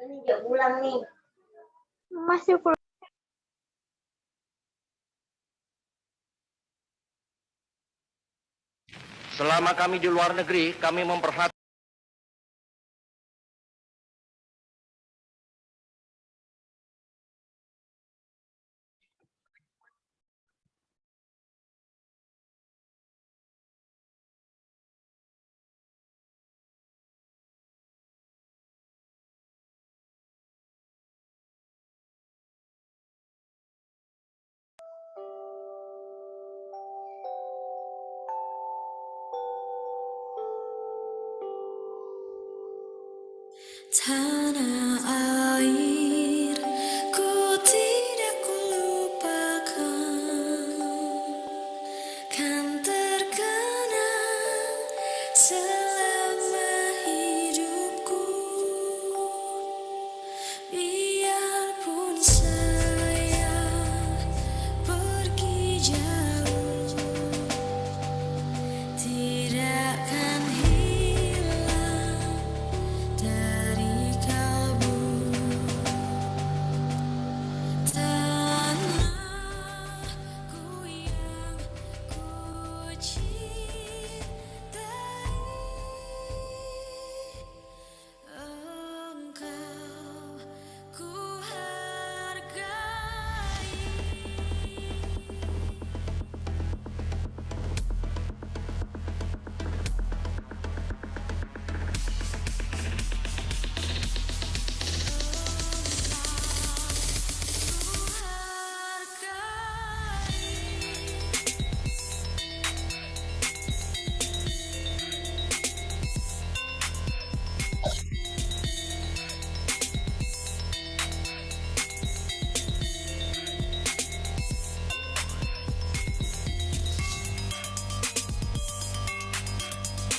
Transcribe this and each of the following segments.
Ini dia pulang nih. Masih pulang. Selama kami di luar negeri, kami memperhatikan tanah air, ku tidak kulupakan, kan terkenang selama hidupku. Biarpun saya pergi jauh, tidak akan hilang dari kalbu. Tanahku yang ku cintai, engkau ku hargai.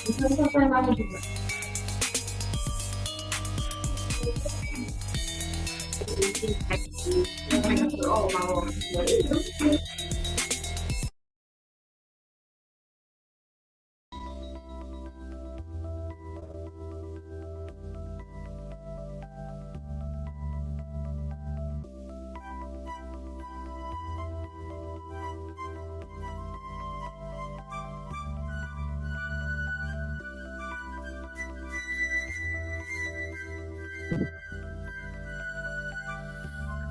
Itu siapa yang nanya juga? Oh, mau.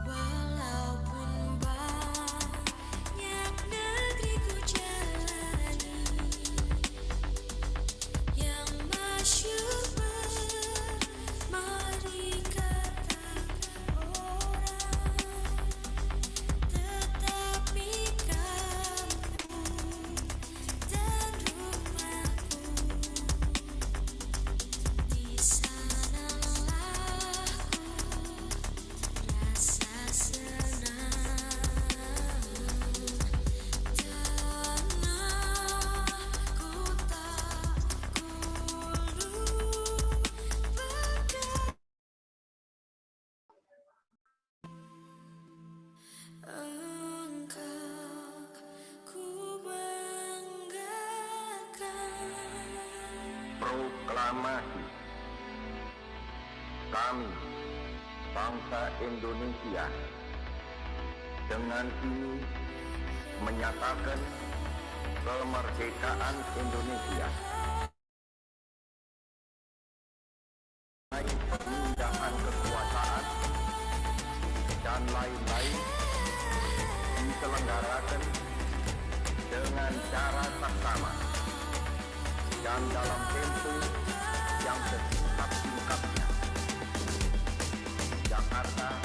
Walaupun banyak negeri ku jalani, yang masyhur bermari kata orang, tetapi kampung dan rumahku, di sanalah ku rasa senang. Tanahku tak kulupakan, engkau ku banggakan. proklamasi. Kami, bangsa Indonesia, dengan ini menyatakan kemerdekaan Indonesia. Pemindahan kekuasaan dan lain-lain diselenggarakan dengan cara saksama dan dalam tempo yang sesingkat-singkatnya. Jakarta,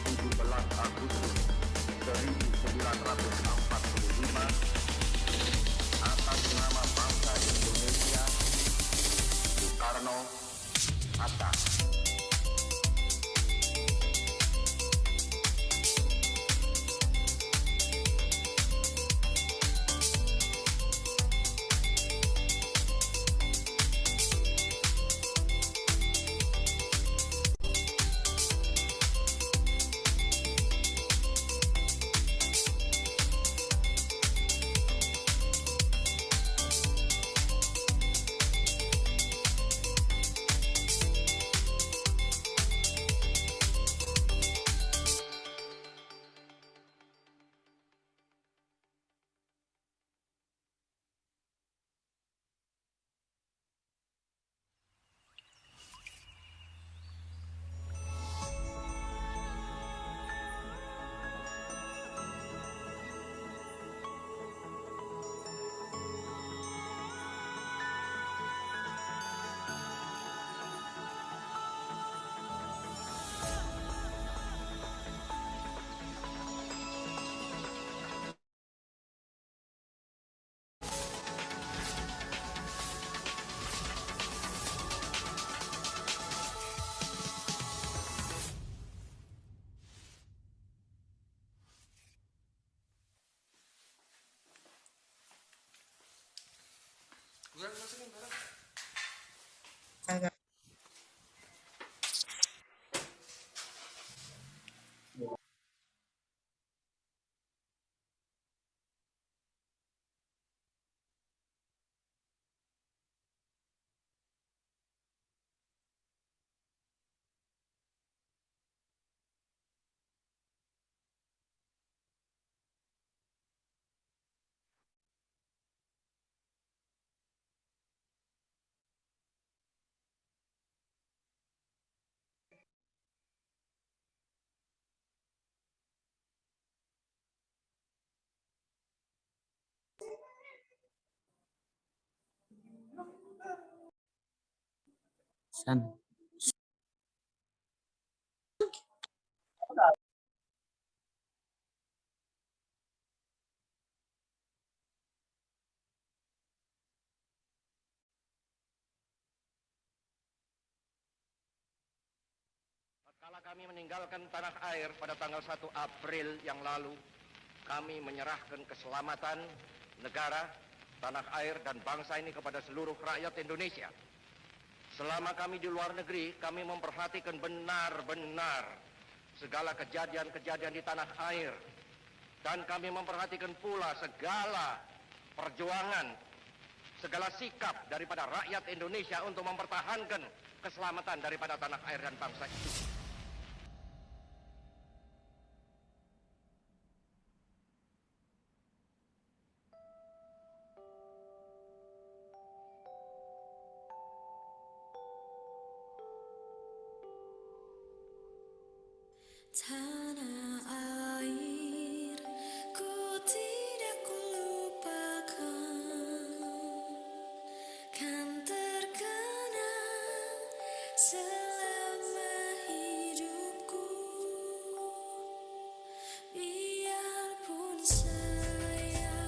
17 Agustus 1945, atas nama bangsa Indonesia, Soekarno, Hatta. Kagak. San. Tatkala kami meninggalkan tanah air pada tanggal 1 April yang lalu, kami menyerahkan keselamatan negara, tanah air, dan bangsa ini kepada seluruh rakyat Indonesia. Selama kami di luar negeri, kami memperhatikan benar-benar segala kejadian-kejadian di tanah air. Dan kami memperhatikan pula segala perjuangan, segala sikap daripada rakyat Indonesia untuk mempertahankan keselamatan daripada tanah air dan bangsa itu. Tanah air, ku tidak kulupakan, kan terkenang selama hidupku. Biarpun saya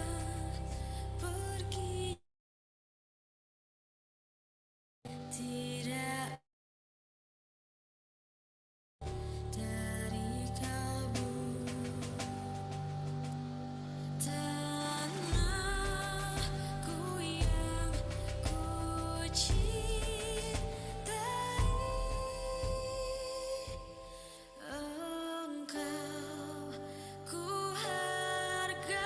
pergi, tidak dari kalbu. Tanahku yang ku cintai, engkau ku hargai.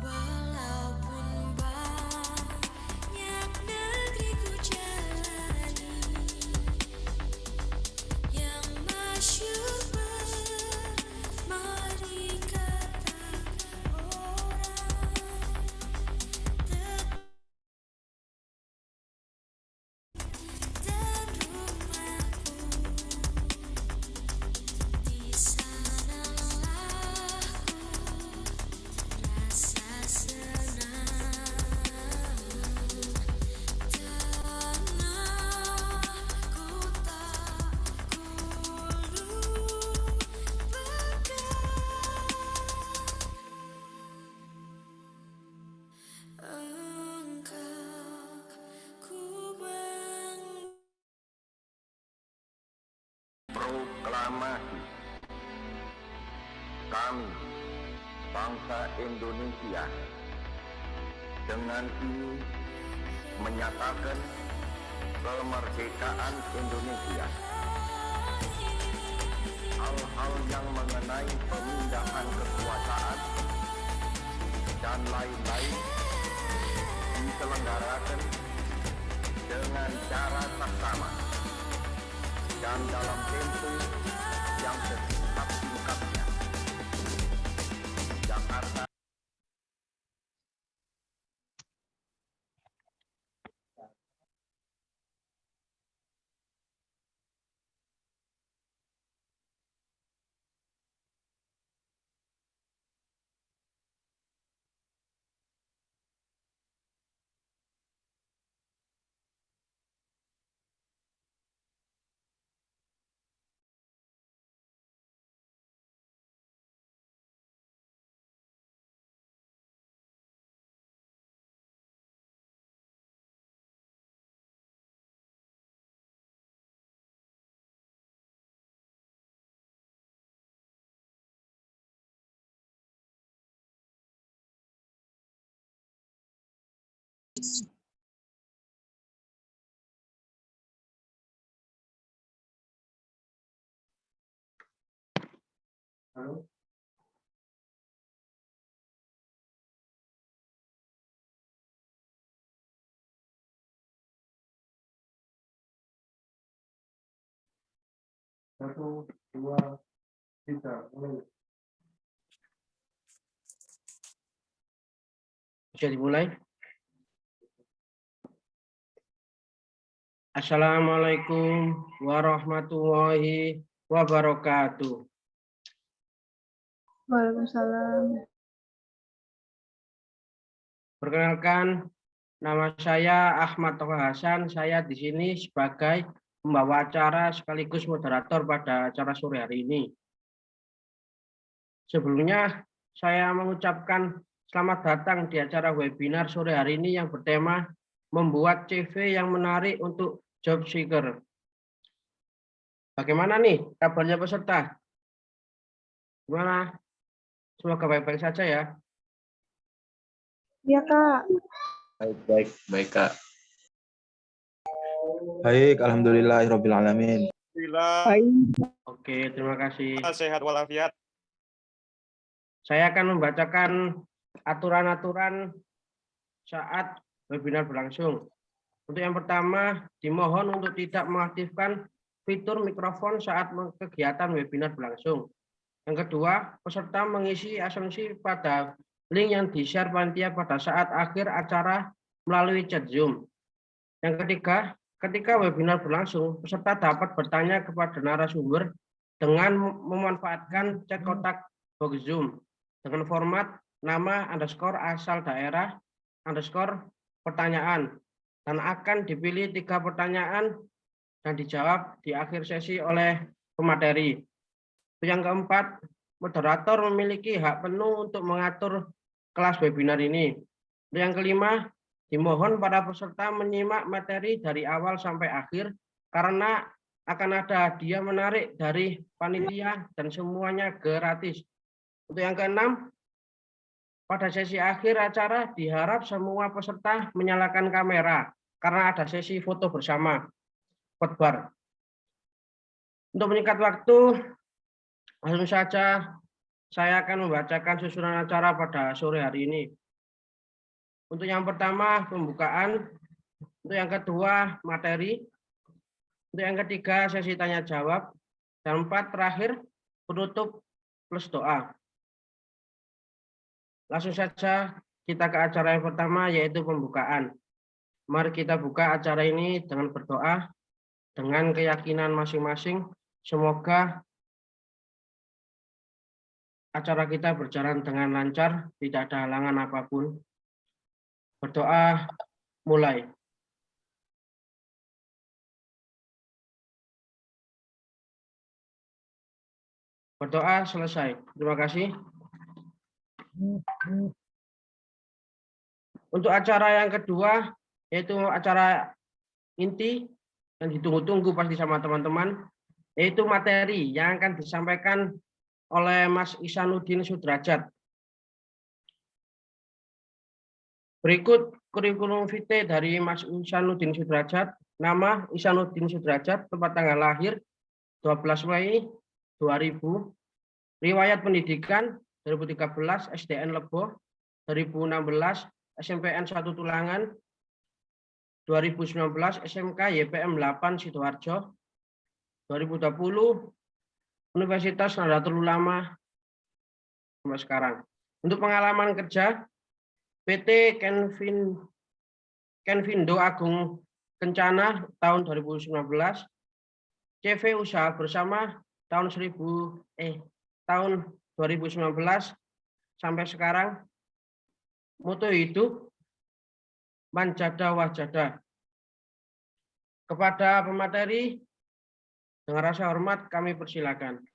Walaupun banyak negeri ku jalani, yang masyhur bermari kata orang, dan rumahku di sanalah ku rasa senang. Tanahku tak kulupakan, engkau ku Proklamasi. Kami, bangsa Indonesia, dengan ini menyatakan kemerdekaan Indonesia. Hal-hal yang mengenai pemindahan kekuasaan dan lain-lain diselenggarakan dengan cara saksama dan dalam tempo yang sesingkat-singkatnya. Jakarta. Halo. Satu, dua, tiga, mulai. Bisa dimulai. Assalamualaikum warahmatullahi wabarakatuh. Waalaikumsalam. Perkenalkan, nama saya Ahmad Toha Hasan. Saya di sini sebagai pembawa acara sekaligus moderator pada acara sore hari ini. Sebelumnya, saya mengucapkan selamat datang di acara webinar sore hari ini yang bertema membuat CV yang menarik untuk job seeker. Bagaimana nih kabarnya peserta? Gimana? Semoga baik-baik saja ya. Iya, Kak. Baik, Kak. Baik, alhamdulillahirabbil alamin. Oke, terima kasih. Sehat walafiat. Saya akan membacakan aturan-aturan saat webinar berlangsung. Untuk yang pertama, dimohon untuk tidak mengaktifkan fitur mikrofon saat kegiatan webinar berlangsung. Yang kedua, peserta mengisi asumsi pada link yang di-share panitia pada saat akhir acara melalui chat Zoom. Yang ketiga, ketika webinar berlangsung, peserta dapat bertanya kepada narasumber dengan memanfaatkan chat kotak box Zoom dengan format nama _ asal daerah _ pertanyaan, dan akan dipilih 3 pertanyaan dan dijawab di akhir sesi oleh pemateri. Yang keempat, moderator memiliki hak penuh untuk mengatur kelas webinar ini. Yang kelima, dimohon para peserta menyimak materi dari awal sampai akhir karena akan ada hadiah menarik dari panitia dan semuanya gratis. Untuk yang keenam, pada sesi akhir acara diharap semua peserta menyalakan kamera karena ada sesi foto bersama. Khotbar. Untuk menyingkat waktu, langsung saja saya akan membacakan susunan acara pada sore hari ini. Untuk yang pertama, pembukaan. Untuk yang kedua, materi. Untuk yang ketiga, sesi tanya jawab. Dan 4 terakhir, penutup plus doa. Langsung saja kita ke acara yang pertama, yaitu pembukaan. Mari kita buka acara ini dengan berdoa, dengan keyakinan masing-masing. Semoga acara kita berjalan dengan lancar, tidak ada halangan apapun. Berdoa, mulai. Berdoa selesai. Terima kasih. Untuk acara yang kedua, yaitu acara inti yang ditunggu-tunggu pasti sama teman-teman, yaitu materi yang akan disampaikan oleh Mas Ihsanuddin Sudrajat. Berikut kurikulum vitae dari Mas Isanuddin Sudrajat. Nama Isanuddin Sudrajat, tempat tanggal lahir 12 Mei 2000. Riwayat pendidikan 2013 SDN Lebo, 2016 SMPN 1 Tulangan, 2019 SMK YPM 8 Sidoarjo, 2020 Universitas Nahdlatul Ulama sampai sekarang. Untuk pengalaman kerja, PT Kenvindo Agung Kencana tahun 2019, CV Usaha Bersama tahun 2019 sampai sekarang. Moto hidup Manjada Wajada. Kepada pemateri, dengan rasa hormat kami persilakan.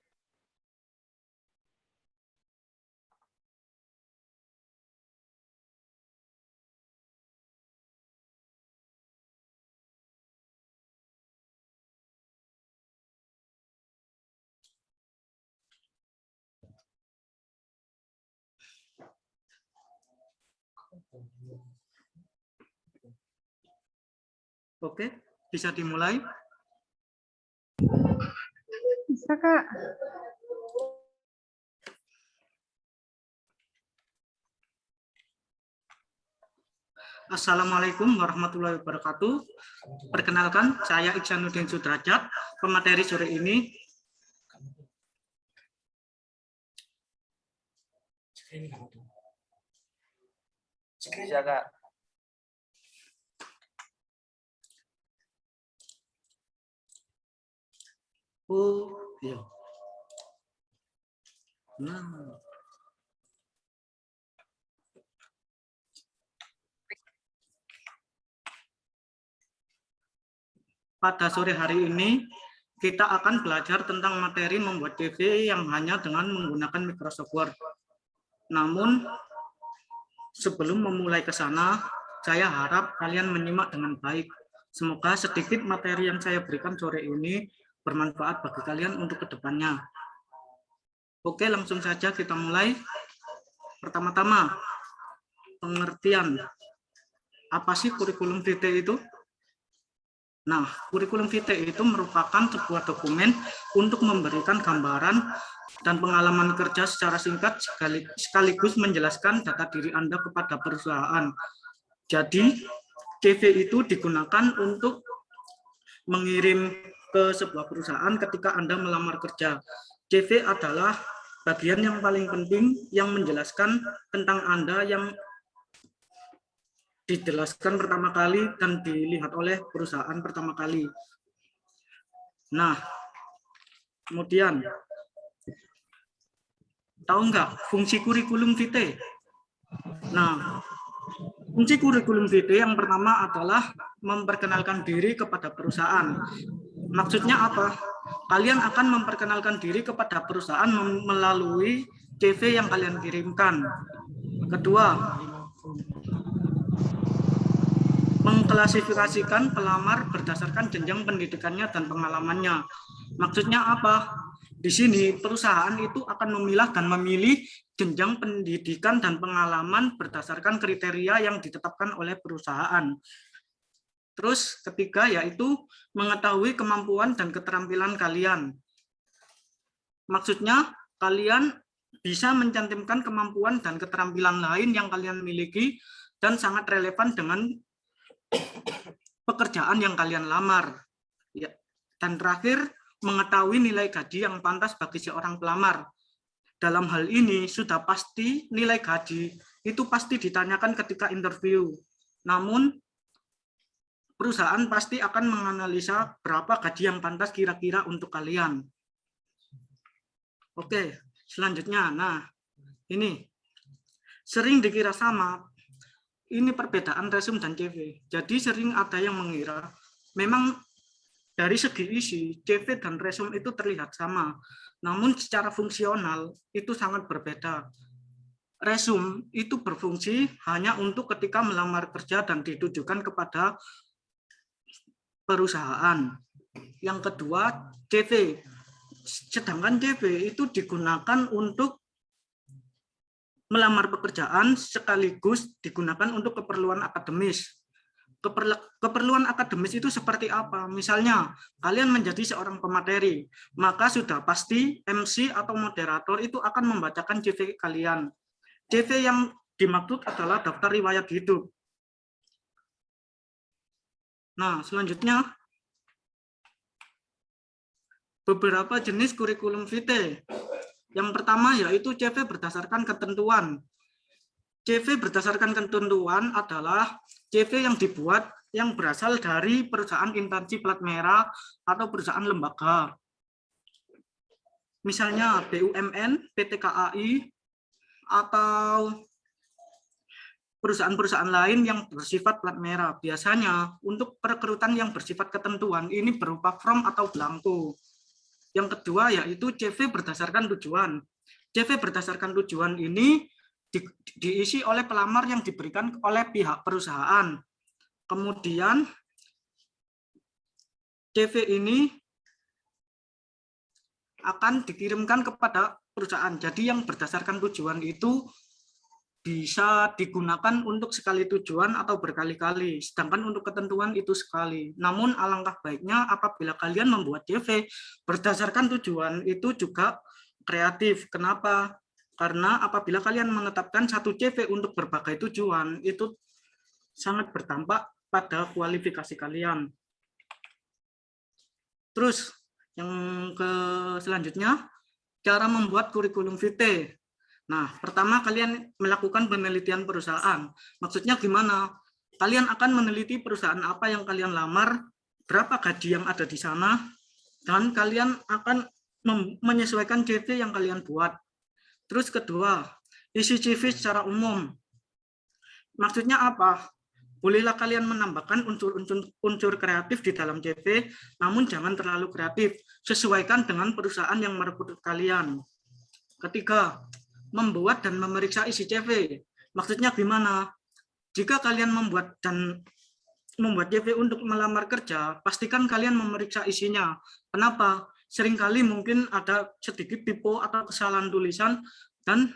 Oke, bisa dimulai. Bisa, Kak. Assalamualaikum warahmatullahi wabarakatuh. Perkenalkan, saya Isanuddin Sudrajat, pemateri sore ini. Bisa, Kak. Oh, iya. Nah. Pada sore hari ini, kita akan belajar tentang materi membuat CV yang hanya dengan menggunakan Microsoft Word. Namun, sebelum memulai ke sana, saya harap kalian menyimak dengan baik. Semoga sedikit materi yang saya berikan sore ini bermanfaat bagi kalian untuk kedepannya. Oke, langsung saja kita mulai. Pertama-tama, pengertian. Apa sih kurikulum vitae itu? Nah, kurikulum vitae itu merupakan sebuah dokumen untuk memberikan gambaran dan pengalaman kerja secara singkat sekaligus menjelaskan data diri Anda kepada perusahaan. Jadi, CV itu digunakan untuk mengirim ke sebuah perusahaan ketika Anda melamar kerja. CV adalah bagian yang paling penting yang menjelaskan tentang Anda yang dijelaskan pertama kali dan dilihat oleh perusahaan pertama kali. Nah, kemudian, tahu nggak fungsi kurikulum vitae? Nah, fungsi kurikulum vitae yang pertama adalah memperkenalkan diri kepada perusahaan. Maksudnya apa? Kalian akan memperkenalkan diri kepada perusahaan melalui CV yang kalian kirimkan. Kedua, mengklasifikasikan pelamar berdasarkan jenjang pendidikannya dan pengalamannya. Maksudnya apa? Di sini perusahaan itu akan memilah dan memilih jenjang pendidikan dan pengalaman berdasarkan kriteria yang ditetapkan oleh perusahaan. Terus ketiga yaitu mengetahui kemampuan dan keterampilan kalian. Maksudnya kalian bisa mencantumkan kemampuan dan keterampilan lain yang kalian miliki dan sangat relevan dengan pekerjaan yang kalian lamar. Ya. Dan terakhir, mengetahui nilai gaji yang pantas bagi seorang pelamar. Dalam hal ini sudah pasti nilai gaji itu pasti ditanyakan ketika interview. Namun perusahaan pasti akan menganalisa berapa gaji yang pantas kira-kira untuk kalian. Oke, selanjutnya. Nah, ini sering dikira sama. Ini perbedaan resume dan CV. Jadi sering ada yang mengira memang dari segi isi CV dan resume itu terlihat sama. Namun secara fungsional itu sangat berbeda. Resume itu berfungsi hanya untuk ketika melamar kerja dan ditujukan kepada perusahaan. Yang kedua, CV. Sedangkan CV itu digunakan untuk melamar pekerjaan sekaligus digunakan untuk keperluan akademis. Keperluan akademis itu seperti apa? Misalnya, kalian menjadi seorang pemateri, maka sudah pasti MC atau moderator itu akan membacakan CV kalian. CV yang dimaksud adalah daftar riwayat hidup. Nah, selanjutnya, beberapa jenis kurikulum vitae. Yang pertama yaitu CV berdasarkan ketentuan. CV berdasarkan ketentuan adalah CV yang dibuat yang berasal dari perusahaan instansi plat merah atau perusahaan lembaga. Misalnya BUMN, PT KAI, atau perusahaan-perusahaan lain yang bersifat plat merah. Biasanya untuk perekrutan yang bersifat ketentuan ini berupa form atau belangko. Yang kedua yaitu CV berdasarkan tujuan. CV berdasarkan tujuan ini diisi oleh pelamar yang diberikan oleh pihak perusahaan. Kemudian CV ini akan dikirimkan kepada perusahaan. Jadi yang berdasarkan tujuan itu bisa digunakan untuk sekali tujuan atau berkali-kali. Sedangkan untuk ketentuan itu sekali. Namun alangkah baiknya apabila kalian membuat CV berdasarkan tujuan itu juga kreatif. Kenapa? Karena apabila kalian menetapkan satu CV untuk berbagai tujuan, itu sangat berdampak pada kualifikasi kalian. Terus, yang selanjutnya, cara membuat kurikulum vitae. Nah, pertama kalian melakukan penelitian perusahaan. Maksudnya gimana? Kalian akan meneliti perusahaan apa yang kalian lamar, berapa gaji yang ada di sana, dan kalian akan menyesuaikan CV yang kalian buat. Terus kedua, isi CV secara umum. Maksudnya apa? Bolehlah kalian menambahkan unsur kreatif di dalam CV, namun jangan terlalu kreatif. Sesuaikan dengan perusahaan yang merekrut kalian. Ketiga, membuat dan memeriksa isi CV. Maksudnya gimana? Jika kalian membuat CV untuk melamar kerja, pastikan kalian memeriksa isinya. Kenapa? Seringkali mungkin ada sedikit typo atau kesalahan tulisan dan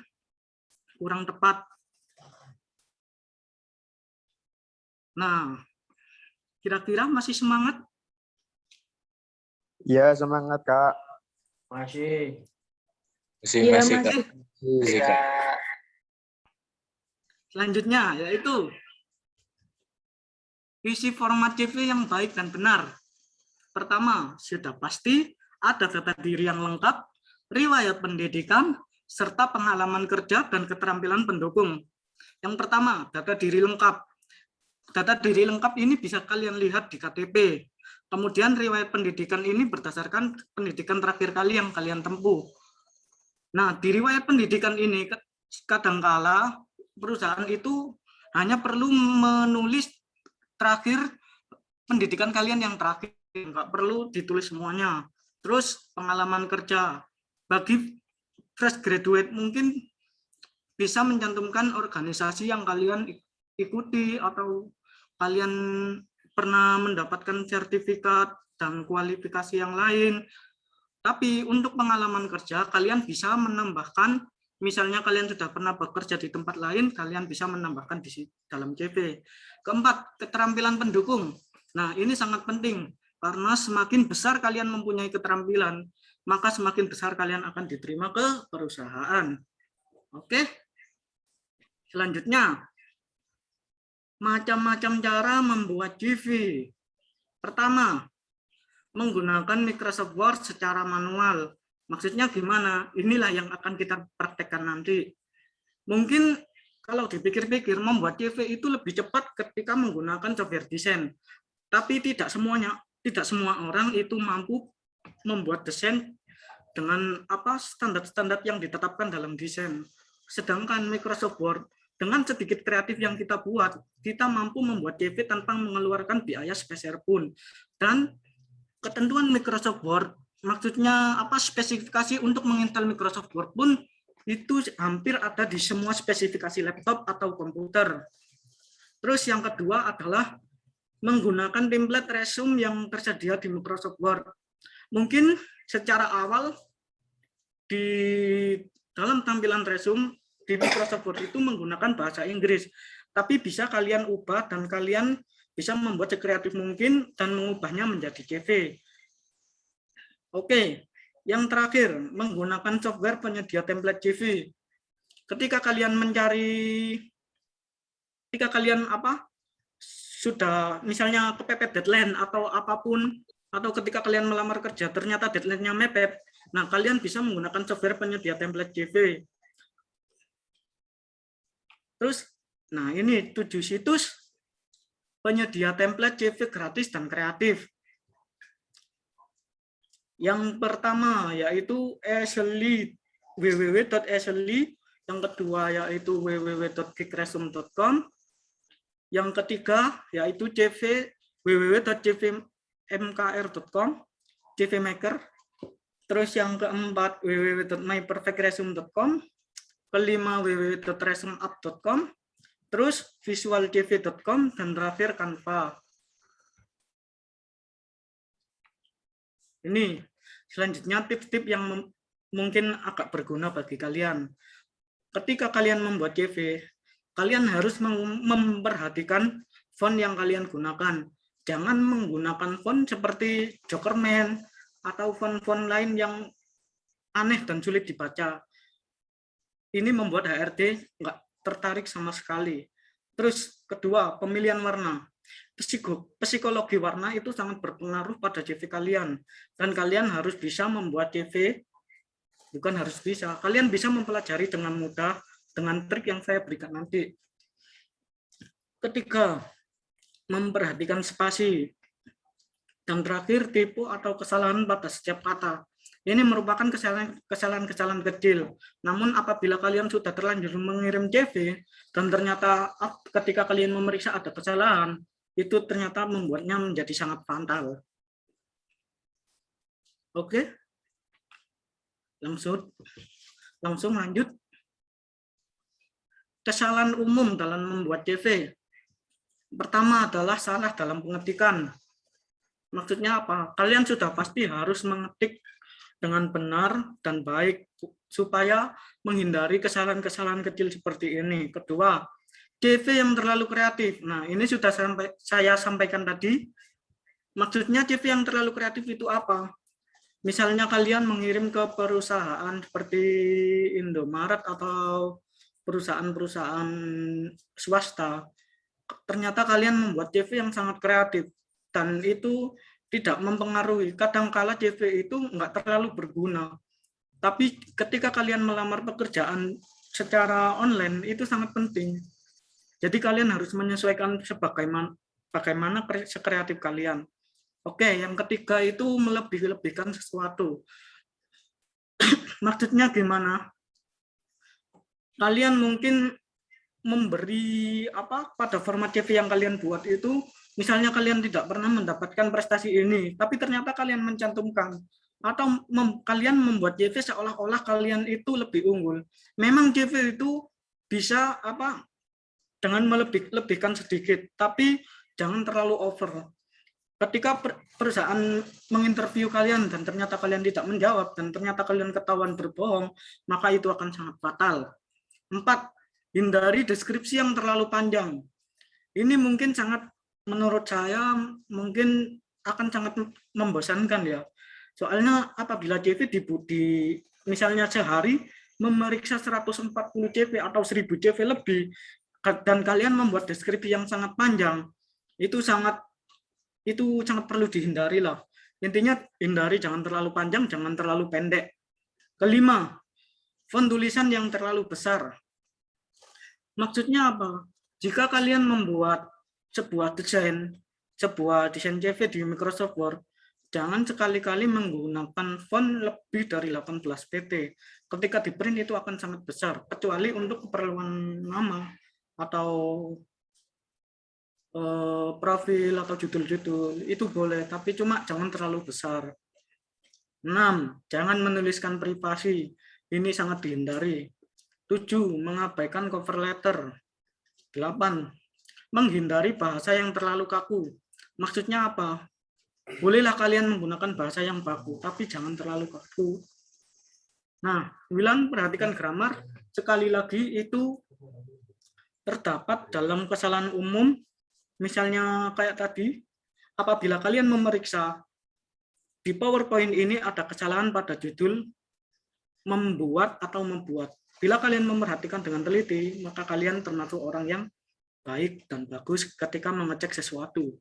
kurang tepat. Nah, kira-kira masih semangat? Ya, semangat, Kak. Masih. Masih, Kak. Masih, Kak. Selanjutnya yaitu isi format CV yang baik dan benar. Pertama, sudah pasti ada data diri yang lengkap, riwayat pendidikan, serta pengalaman kerja dan keterampilan pendukung. Yang pertama, data diri lengkap. Data diri lengkap ini bisa kalian lihat di KTP. Kemudian riwayat pendidikan ini berdasarkan pendidikan terakhir kali yang kalian tempuh. Nah, di riwayat pendidikan ini kadangkala perusahaan itu hanya perlu menulis terakhir pendidikan kalian yang terakhir, nggak perlu ditulis semuanya. Terus pengalaman kerja, bagi fresh graduate mungkin bisa mencantumkan organisasi yang kalian ikuti atau kalian pernah mendapatkan sertifikat dan kualifikasi yang lain. Tapi untuk pengalaman kerja kalian bisa menambahkan, misalnya kalian sudah pernah bekerja di tempat lain, kalian bisa menambahkan di dalam CV. Keempat, keterampilan pendukung. Nah, ini sangat penting. Karena semakin besar kalian mempunyai keterampilan, maka semakin besar kalian akan diterima ke perusahaan. Oke. Selanjutnya, macam-macam cara membuat CV. Pertama, menggunakan Microsoft Word secara manual. Maksudnya gimana? Inilah yang akan kita praktekkan nanti. Mungkin kalau dipikir-pikir, membuat CV itu lebih cepat ketika menggunakan software desain. Tapi tidak semua orang itu mampu membuat desain dengan standar-standar yang ditetapkan dalam desain. Sedangkan Microsoft Word dengan sedikit kreatif yang kita buat, kita mampu membuat CV tanpa mengeluarkan biaya sepeser pun. Dan ketentuan Microsoft Word, maksudnya spesifikasi untuk menginstal Microsoft Word pun itu hampir ada di semua spesifikasi laptop atau komputer. Terus yang kedua adalah menggunakan template resume yang tersedia di Microsoft Word. Mungkin secara awal di dalam tampilan resume di Microsoft Word itu menggunakan bahasa Inggris. Tapi bisa kalian ubah dan kalian bisa membuat sekreatif mungkin dan mengubahnya menjadi CV. Oke, yang terakhir, menggunakan software penyedia template CV. Ketika kalian sudah misalnya kepepet deadline atau apapun, atau ketika kalian melamar kerja ternyata deadline-nya mepet, nah kalian bisa menggunakan software penyedia template CV. Terus, nah ini 7 situs penyedia template CV gratis dan kreatif. Yang pertama yaitu Ashley, www.ashley. Yang kedua yaitu www.geekresume.com. Yang ketiga yaitu www.cvmkr.com, cvmaker. Terus yang keempat www.myperfectresume.com. Kelima www.resumeup.com. Terus visualcv.com dan terakhir Canva. Ini selanjutnya tips-tips yang mungkin agak berguna bagi kalian. Ketika kalian membuat CV, kalian harus memperhatikan font yang kalian gunakan. Jangan menggunakan font seperti Jokerman atau font-font lain yang aneh dan sulit dibaca. Ini membuat HRD nggak tertarik sama sekali. Terus kedua, pemilihan warna. Psikologi warna itu sangat berpengaruh pada CV kalian. Dan kalian harus bisa membuat CV, bukan harus bisa, kalian bisa mempelajari dengan mudah dengan trik yang saya berikan nanti. Ketiga, memperhatikan spasi. Dan terakhir, tipe atau kesalahan pada setiap kata. Ini merupakan kesalahan-kesalahan kecil. Namun apabila kalian sudah terlanjur mengirim CV dan ternyata ketika kalian memeriksa ada kesalahan, itu ternyata membuatnya menjadi sangat fatal. Oke. Langsung lanjut. Kesalahan umum dalam membuat CV. Pertama adalah salah dalam pengetikan. Maksudnya apa? Kalian sudah pasti harus mengetik dengan benar dan baik supaya menghindari kesalahan-kesalahan kecil seperti ini. Kedua, CV yang terlalu kreatif. Nah, ini sudah saya sampaikan tadi. Maksudnya CV yang terlalu kreatif itu apa? Misalnya kalian mengirim ke perusahaan seperti Indomaret atau perusahaan-perusahaan swasta. Ternyata kalian membuat CV yang sangat kreatif dan itu tidak mempengaruhi. Kadangkala CV itu nggak terlalu berguna. Tapi ketika kalian melamar pekerjaan secara online itu sangat penting. Jadi kalian harus menyesuaikan bagaimana sekreatif kalian. Oke, yang ketiga itu melebih-lebihkan sesuatu. Maksudnya gimana? Kalian mungkin memberi pada format CV yang kalian buat itu, misalnya kalian tidak pernah mendapatkan prestasi ini, tapi ternyata kalian mencantumkan, atau kalian membuat CV seolah-olah kalian itu lebih unggul. Memang CV itu bisa dengan melebih-lebihkan sedikit, tapi jangan terlalu over. Ketika perusahaan menginterview kalian dan ternyata kalian tidak menjawab dan ternyata kalian ketahuan berbohong, maka itu akan sangat fatal. 4. Hindari deskripsi yang terlalu panjang. Ini mungkin menurut saya mungkin akan sangat membosankan ya. Soalnya apabila CV misalnya sehari memeriksa 140 CV atau 1000 CV lebih dan kalian membuat deskripsi yang sangat panjang, itu sangat perlu dihindari lah. Intinya hindari, jangan terlalu panjang, jangan terlalu pendek. Kelima, font tulisan yang terlalu besar. Maksudnya apa? Jika kalian membuat sebuah desain CV di Microsoft Word, jangan sekali-kali menggunakan font lebih dari 18 pt. Ketika di print itu akan sangat besar, kecuali untuk keperluan nama atau profil atau judul-judul, itu boleh, tapi cuma jangan terlalu besar. 6. Jangan menuliskan privasi. Ini sangat dihindari. 7. Mengabaikan cover letter. 8. Menghindari bahasa yang terlalu kaku. Maksudnya apa? Bolehlah kalian menggunakan bahasa yang baku, tapi jangan terlalu kaku. Nah, 9. Perhatikan grammar. sekali lagi itu terdapat dalam kesalahan umum, misalnya kayak tadi, apabila kalian memeriksa di PowerPoint ini ada kesalahan pada judul membuat atau membuat. Bila kalian memerhatikan dengan teliti, maka kalian termasuk orang yang baik dan bagus ketika mengecek sesuatu.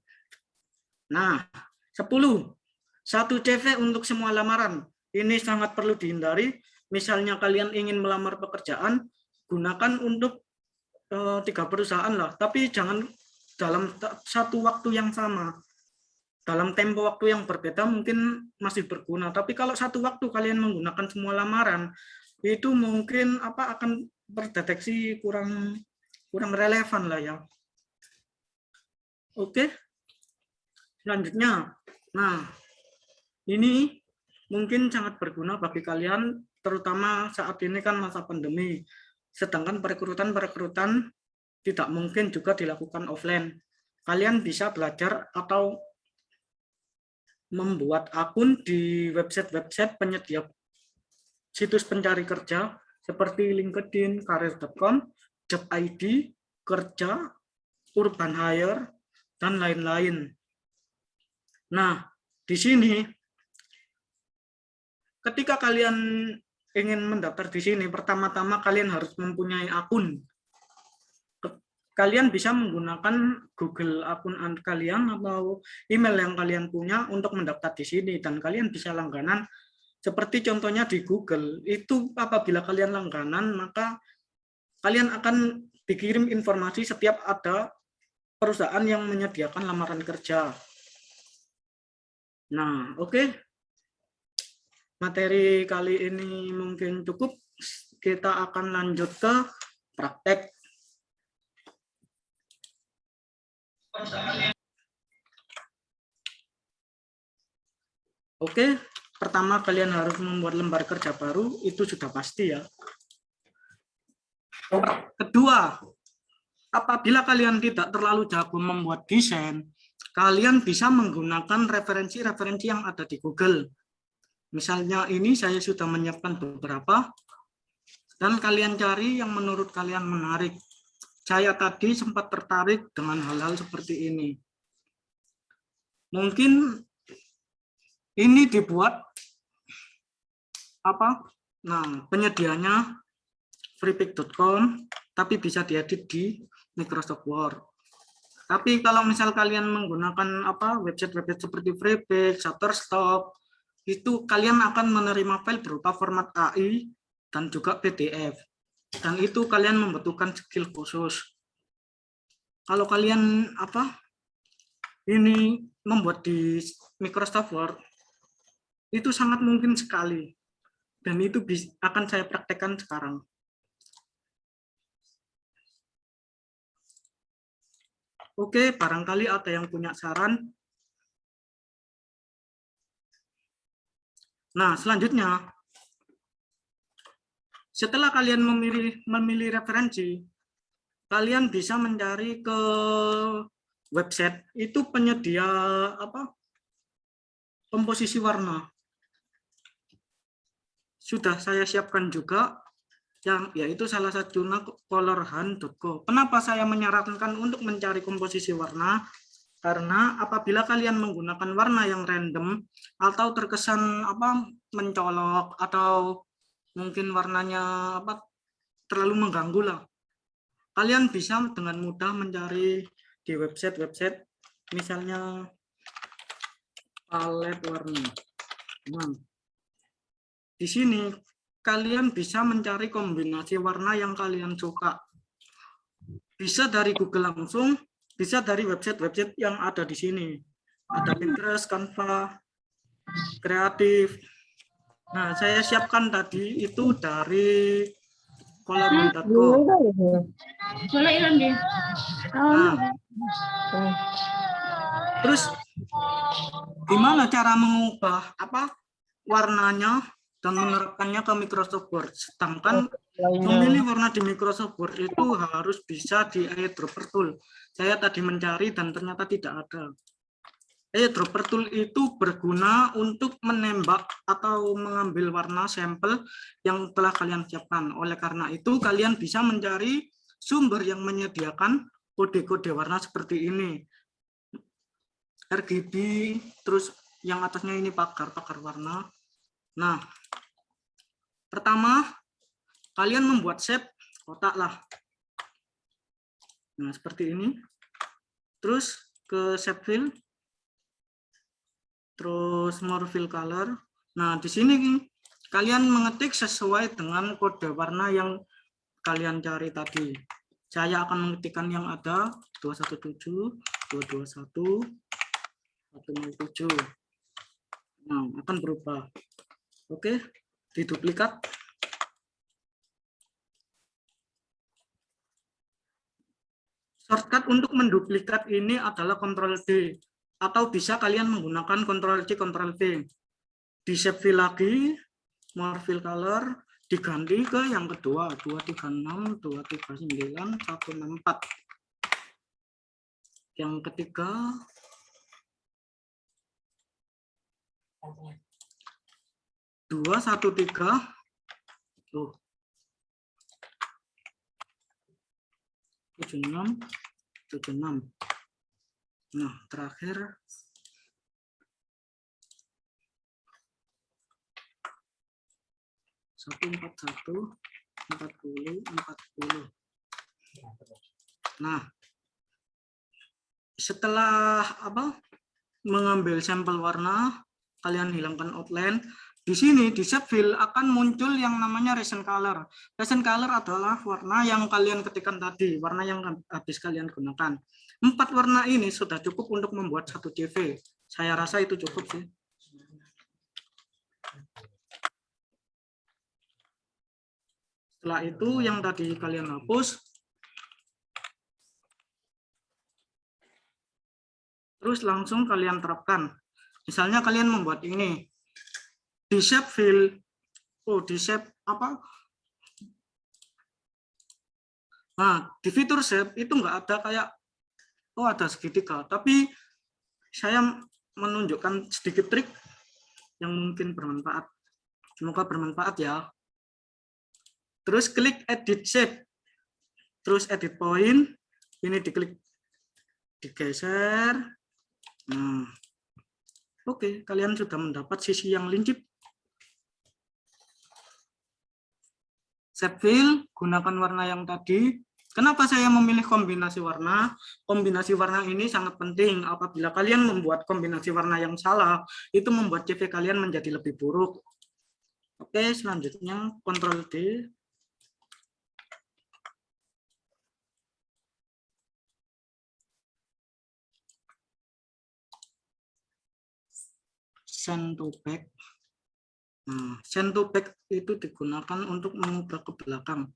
Nah, 10. 1 CV untuk semua lamaran. Ini sangat perlu dihindari. Misalnya kalian ingin melamar pekerjaan, gunakan untuk 3 perusahaan lah. Tapi jangan dalam satu waktu yang sama. Dalam tempo waktu yang berbeda mungkin masih berguna. Tapi kalau satu waktu kalian menggunakan semua lamaran, itu mungkin akan berdeteksi kurang relevan lah ya. Oke. Selanjutnya, nah ini mungkin sangat berguna bagi kalian, terutama saat ini kan masa pandemi. Sedangkan perekrutan tidak mungkin juga dilakukan offline. Kalian bisa belajar atau membuat akun di website penyedia situs pencari kerja seperti LinkedIn, Karir.com, Job ID, Kerja, Urban Hire, dan lain-lain. Nah, di sini ketika kalian ingin mendaftar di sini, pertama-tama kalian harus mempunyai akun. Kalian bisa menggunakan Google akun kalian atau email yang kalian punya untuk mendaftar di sini, dan kalian bisa langganan. Seperti contohnya di Google, itu apabila kalian langganan, maka kalian akan dikirim informasi setiap ada perusahaan yang menyediakan lamaran kerja. Nah, oke. Materi kali ini mungkin cukup. Kita akan lanjut ke praktek. Oke, pertama kalian harus membuat lembar kerja baru, itu sudah pasti ya. Kedua, apabila kalian tidak terlalu jago membuat desain, kalian bisa menggunakan referensi-referensi yang ada di Google. Misalnya ini saya sudah menyiapkan beberapa, dan kalian cari yang menurut kalian menarik. Saya tadi sempat tertarik dengan hal-hal seperti ini. Mungkin ini dibuat Nah, penyedianya freepik.com, tapi bisa diedit di Microsoft Word. Tapi kalau misal kalian menggunakan website seperti Freepik, Shutterstock, itu kalian akan menerima file berupa format AI dan juga PDF. Dan itu kalian membutuhkan skill khusus. Kalau kalian ini membuat di Microsoft Word, itu sangat mungkin sekali. Dan itu akan saya praktekkan sekarang. Oke, barangkali ada yang punya saran. Nah, selanjutnya, setelah kalian memilih referensi, kalian bisa mencari ke website itu penyedia komposisi warna. Sudah saya siapkan juga, yaitu salah satunya colorhunt.co. Kenapa saya menyarankan untuk mencari komposisi warna? Karena apabila kalian menggunakan warna yang random atau terkesan mencolok atau mungkin warnanya terlalu mengganggu lah, kalian bisa dengan mudah mencari di website misalnya palet warna. Nah, di sini kalian bisa mencari kombinasi warna yang kalian suka. Bisa dari Google langsung, bisa dari website yang ada di sini. Ada Pinterest, Canva, Kreatif. Nah, saya siapkan tadi itu dari colorhunt.co. Nah, terus gimana cara mengubah warnanya dan menerapkannya ke Microsoft Word? Sedangkan memilih warna di Microsoft Word itu harus bisa di AirDropper Tool. Saya tadi mencari dan ternyata tidak ada. Eyedropper tool itu berguna untuk menembak atau mengambil warna sampel yang telah kalian siapkan. Oleh karena itu, kalian bisa mencari sumber yang menyediakan kode-kode warna seperti ini. RGB, terus yang atasnya ini pagar warna. Nah, pertama, kalian membuat shape kotak lah. Nah, seperti ini. Terus ke shape fill. Terus more fill color. Nah, di sini kalian mengetik sesuai dengan kode warna yang kalian cari tadi. Saya akan mengetikkan yang ada 217, 221, 107. Nah, akan berubah. Oke, diduplikat. Shortcut untuk menduplikat ini adalah Ctrl D. Atau bisa kalian menggunakan Ctrl C, Ctrl V. Di shape fill lagi, more fill color, diganti ke yang kedua, 236, 239, 164. Yang ketiga, 213, 76, 76. Nah, terakhir satu 40. Nah, setelah mengambil sampel warna, kalian hilangkan outline. Di sini di shape fill akan muncul yang namanya recent color. Recent color adalah warna yang kalian ketikkan tadi, warna yang habis kalian gunakan. 4 warna ini sudah cukup untuk membuat satu CV. Saya rasa itu cukup sih. Setelah itu yang tadi kalian hapus. Terus langsung kalian terapkan. Misalnya kalian membuat ini. Di shape fill, di shape apa? Nah, di fitur shape itu nggak ada kayak, ada segitiga. Tapi saya menunjukkan sedikit trik yang mungkin bermanfaat. Semoga bermanfaat ya. Terus klik edit shape. Terus edit point. Ini diklik, digeser. Nah, oke, kalian sudah mendapat sisi yang lincip. Shape fill, gunakan warna yang tadi. Kenapa saya memilih kombinasi warna? Kombinasi warna ini sangat penting. Apabila kalian membuat kombinasi warna yang salah, itu membuat CV kalian menjadi lebih buruk. Oke, selanjutnya Ctrl D. Send to back. Nah, send to back itu digunakan untuk mengubah ke belakang.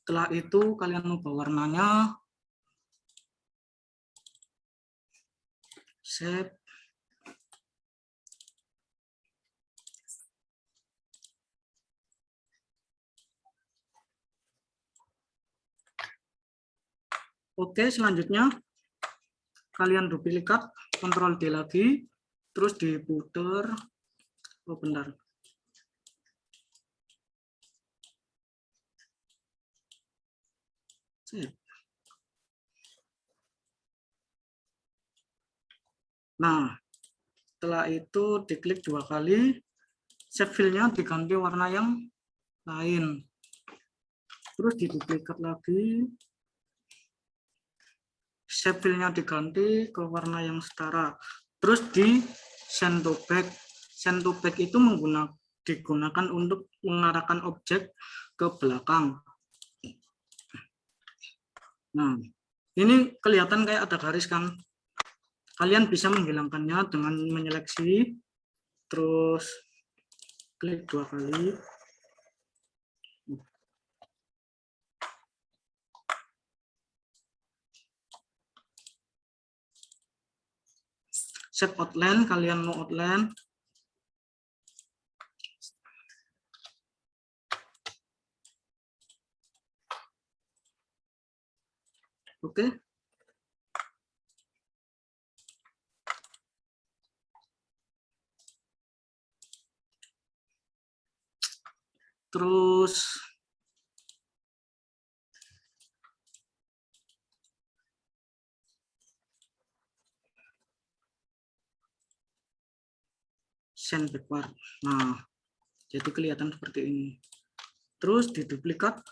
Setelah itu kalian ubah warnanya. Save. Oke, selanjutnya kalian duplikat, Ctrl D lagi, terus diputer. Bentar. Nah, setelah itu diklik 2 kali, shape fill-nya diganti warna yang lain. Terus diduplikat lagi. Shape fill-nya diganti ke warna yang setara. Terus di send to back. Send to back itu digunakan untuk mengarahkan objek ke belakang. Nah, ini kelihatan kayak ada garis kan? Kalian bisa menghilangkannya dengan menyeleksi, terus klik 2 kali. Set outline, kalian mau outline. Oke. Terus send backward. Nah, jadi kelihatan seperti ini. Terus diduplikat.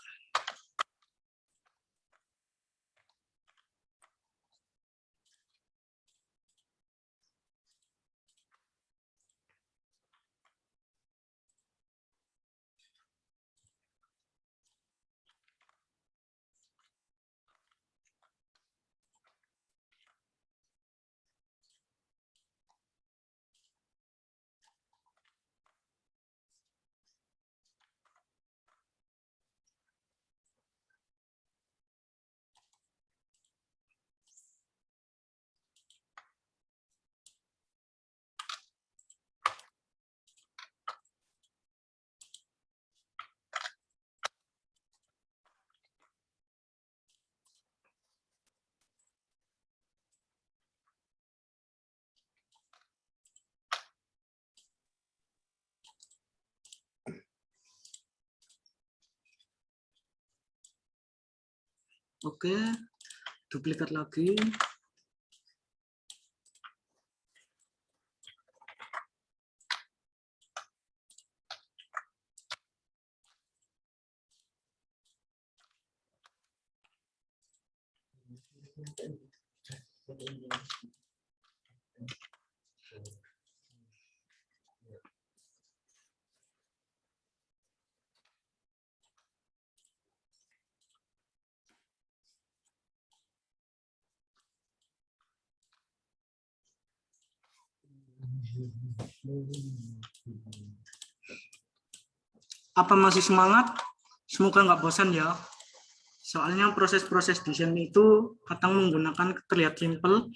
Oke, duplikat lagi. Apa masih semangat? Semoga nggak bosan ya. Soalnya proses-proses desain itu kadang menggunakan terlihat simpel,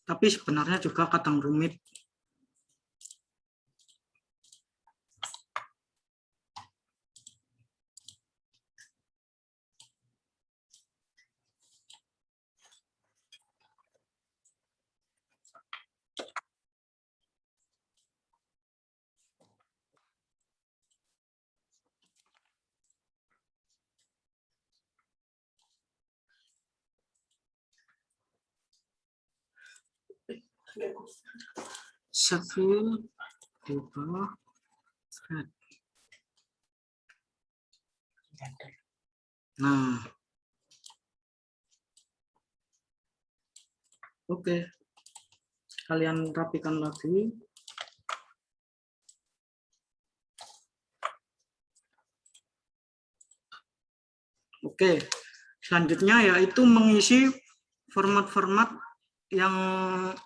tapi sebenarnya juga kadang rumit. Seville ubah thread. Nah, oke, kalian rapikan lagi. Oke, selanjutnya yaitu mengisi format-format yang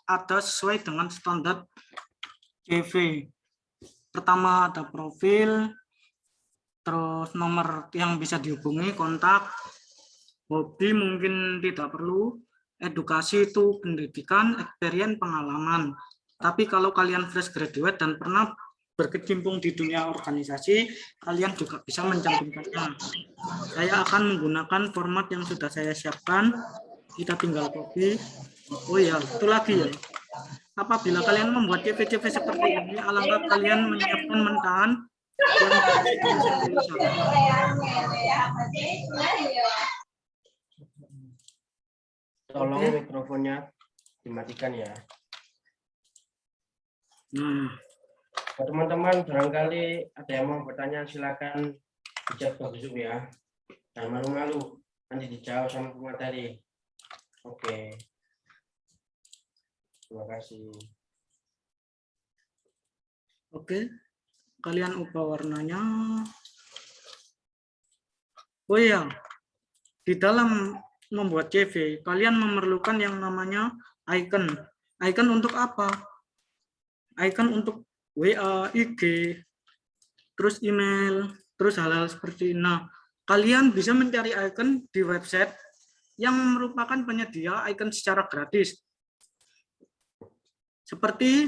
ada sesuai dengan standar CV. Pertama ada profil, terus nomor yang bisa dihubungi, kontak, hobi mungkin tidak perlu, edukasi itu pendidikan, experience, pengalaman. Tapi kalau kalian fresh graduate dan pernah berkecimpung di dunia organisasi, kalian juga bisa mencantumkannya. Saya akan menggunakan format yang sudah saya siapkan. Kita tinggal copy. Oh ya, itu lagi ya. Apabila kalian membuat CV-CV seperti ini, alangkah kalian menyiapkan mentahan yang Tolong mikrofonnya dimatikan ya. Teman-teman, barangkali ada yang mau bertanya, silakan dijawab Zoom ya. Jangan malu-malu, nanti dijawab sama pemateri. Oke. Terima kasih. Oke, kalian ubah warnanya. Oh iya, di dalam membuat CV, kalian memerlukan yang namanya icon. Icon untuk apa? Icon untuk WA, IG, terus email, terus hal-hal seperti ini. Nah, kalian bisa mencari icon di website yang merupakan penyedia icon secara gratis. Seperti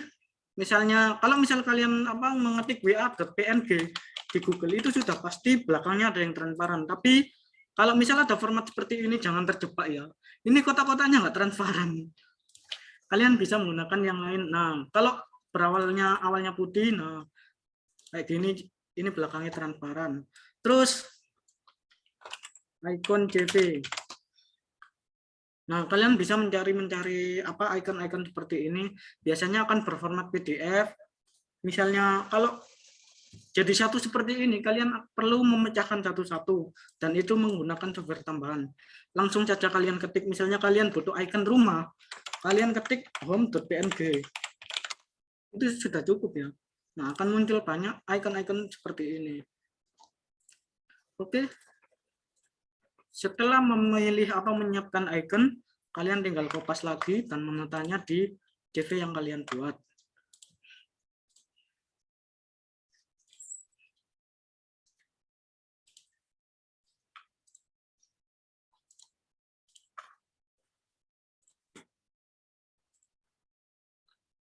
misalnya, kalau misal kalian mengetik wa.png di Google, itu sudah pasti belakangnya ada yang transparan. Tapi Kalau misalnya ada format seperti ini, jangan terjebak ya. Ini kotak-kotaknya nggak transparan. Kalian bisa menggunakan yang lain. Nah, kalau awalnya putih, nah kayak gini, ini belakangnya transparan. Terus icon CV. Nah, kalian bisa mencari apa icon-icon seperti ini. Biasanya akan berformat PDF. Misalnya kalau jadi satu seperti ini, kalian perlu memecahkan satu-satu, dan itu menggunakan software tambahan. Langsung saja kalian ketik, misalnya kalian butuh icon rumah, kalian ketik home.png. Itu sudah cukup ya. Nah, akan muncul banyak icon-icon seperti ini. Oke. Setelah memilih atau menyiapkan icon, kalian tinggal kopas lagi dan menatanya di CV yang kalian buat.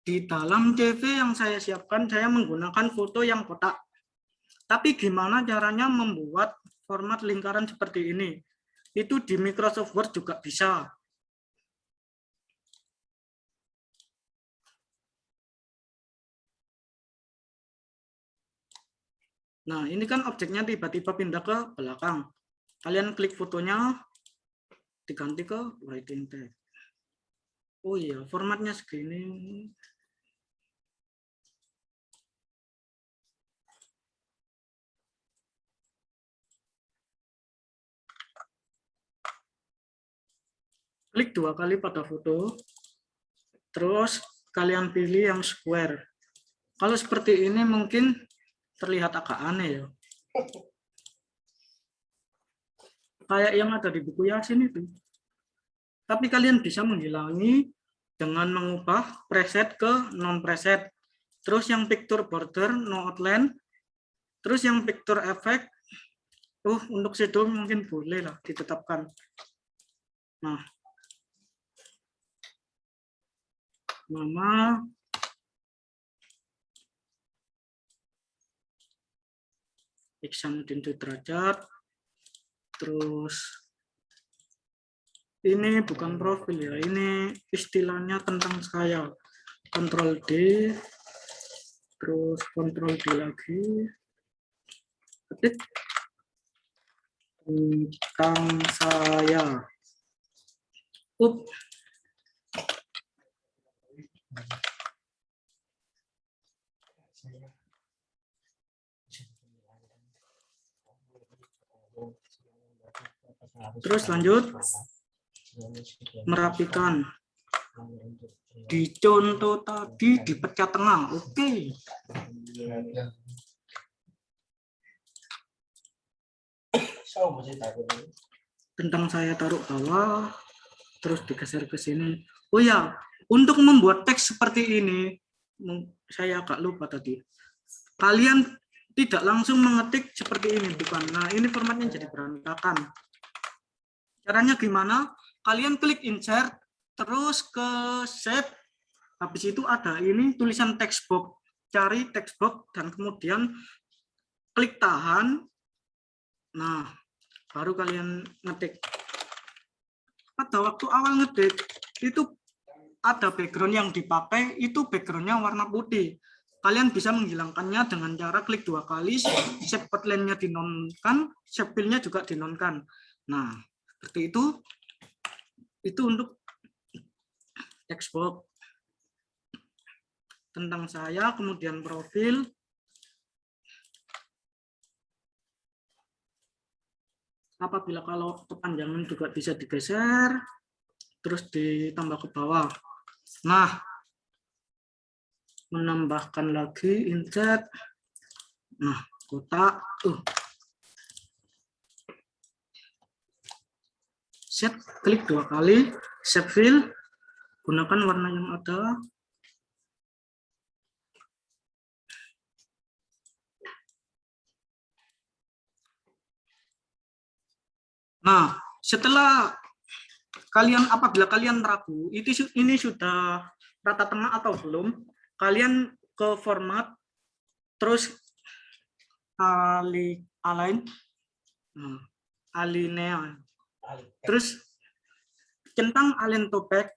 Di dalam CV yang saya siapkan, saya menggunakan foto yang kotak. Tapi gimana caranya membuat format lingkaran seperti ini? Itu di Microsoft Word juga bisa. Nah, ini kan objeknya tiba-tiba pindah ke belakang. Kalian klik fotonya, diganti ke writing text. Oh iya, formatnya segini. Klik 2 kali pada foto, terus kalian pilih yang square. Kalau seperti ini mungkin terlihat agak aneh ya. Kayak yang ada di buku Yasin itu. Tapi kalian bisa menghilangi dengan mengubah preset ke non preset. Terus yang picture border no outline. Terus yang picture effect. Untuk shadow mungkin boleh lah ditetapkan. Nah, nama Iksanuddin Sudrajat. Terus ini bukan profil ya, ini istilahnya tentang saya. Ctrl D, terus Ctrl D lagi, ketik tentang saya. Terus lanjut merapikan. Di contoh tadi dipecat tengah. Oke. Tentang saya taruh bawah, terus digeser ke sini. Oh ya, untuk membuat teks seperti ini, saya agak lupa tadi. Kalian tidak langsung mengetik seperti ini, bukan. Nah, ini formatnya jadi berantakan. Caranya gimana? Kalian klik insert, terus ke save. Habis itu ada ini tulisan text box. Cari text box dan kemudian klik tahan. Nah, baru kalian ngetik. Pada waktu awal ngetik, itu ada background yang dipakai, itu backgroundnya warna putih. Kalian bisa menghilangkannya dengan cara klik 2 kali, shape outline-nya dinonkan, shape fill-nya juga dinonkan. Nah, seperti itu. Itu untuk text box. Tentang saya, kemudian profil. Apabila kalau kepanjangan juga bisa digeser, terus ditambah ke bawah. Nah, menambahkan lagi insert. Nah, kotak. Set, klik 2 kali, shape fill, gunakan warna yang ada. Nah, setelah apabila kalian ragu, ini sudah rata tengah atau belum, kalian ke format, terus align. Nah, alinea. Terus centang align to back,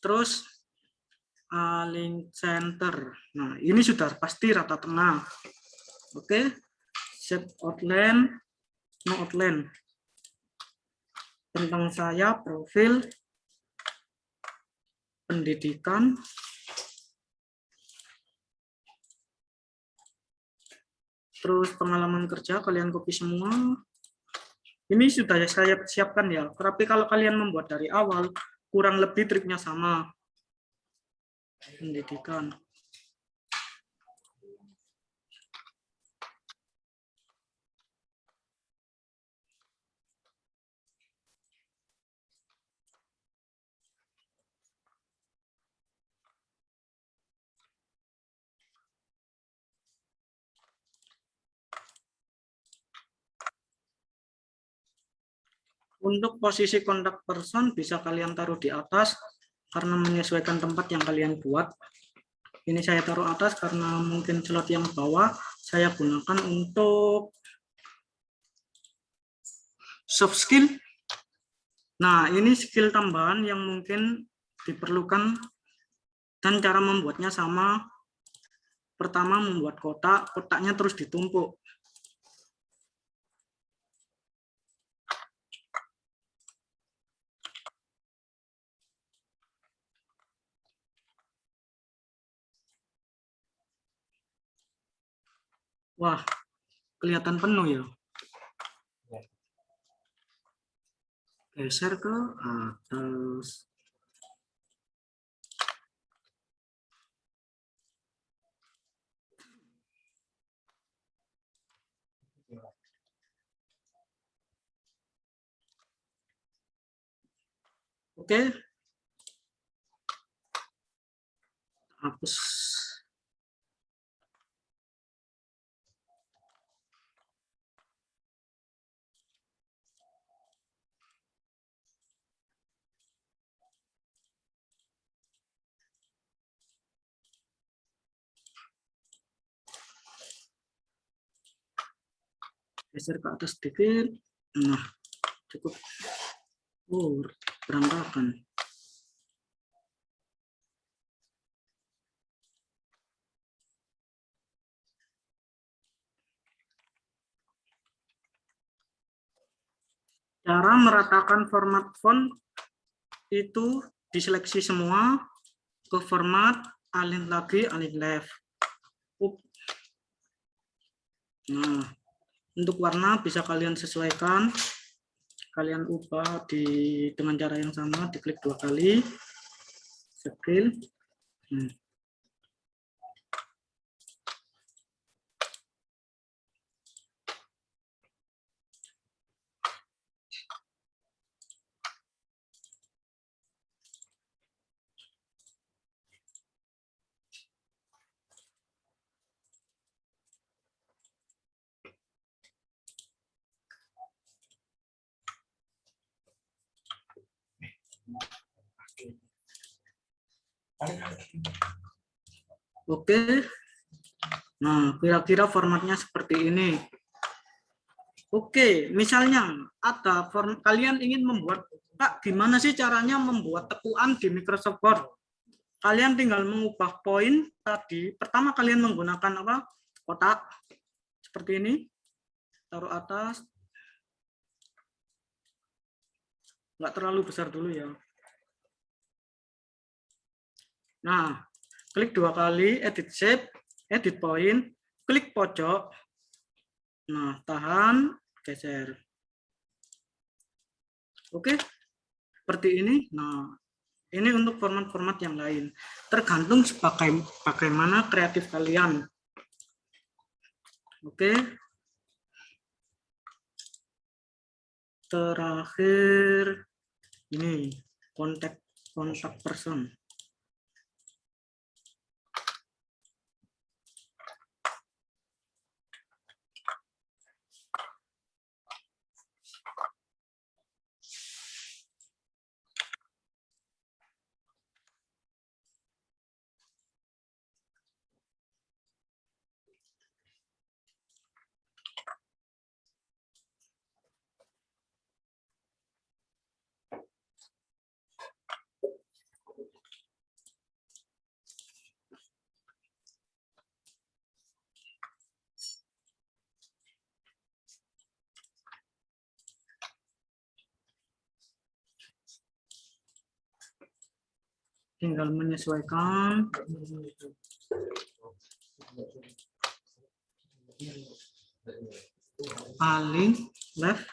terus align center. Nah, ini sudah pasti rata tengah. Oke, set outline, no outline. Tentang saya, profil, pendidikan, terus pengalaman kerja kalian copy semua. Ini sudah saya siapkan ya. Tapi kalau kalian membuat dari awal, kurang lebih triknya sama. Pendidikan. Untuk posisi kontak person bisa kalian taruh di atas karena menyesuaikan tempat yang kalian buat. Ini saya taruh atas karena mungkin slot yang bawah saya gunakan untuk soft skill. Nah, ini skill tambahan yang mungkin diperlukan dan cara membuatnya sama. Pertama membuat kotak, kotaknya terus ditumpuk. Wah, kelihatan penuh ya. Geser ke atas. Oke. Hapus. Geser ke atas sedikit. Nah, cukup. Berantakan. Cara meratakan format font itu diseleksi semua ke format, align lagi, align left. Nah, untuk warna bisa kalian sesuaikan, kalian ubah dengan cara yang sama, diklik 2 kali, skill. Oke. Nah, kira-kira formatnya seperti ini. Oke, misalnya ada kalian ingin membuat, Pak, gimana sih caranya membuat tekuan di Microsoft Word? Kalian tinggal mengubah poin tadi. Pertama kalian menggunakan apa? Kotak seperti ini. Taruh atas. Nggak terlalu besar dulu ya. Nah, klik 2 kali, edit shape, edit point, klik pojok. Nah, tahan, geser. Oke, seperti ini. Nah, ini untuk format-format yang lain. Tergantung bagaimana kreatif kalian. Oke. Terakhir, ini kontak person. tinggal menyesuaikan. Paling left.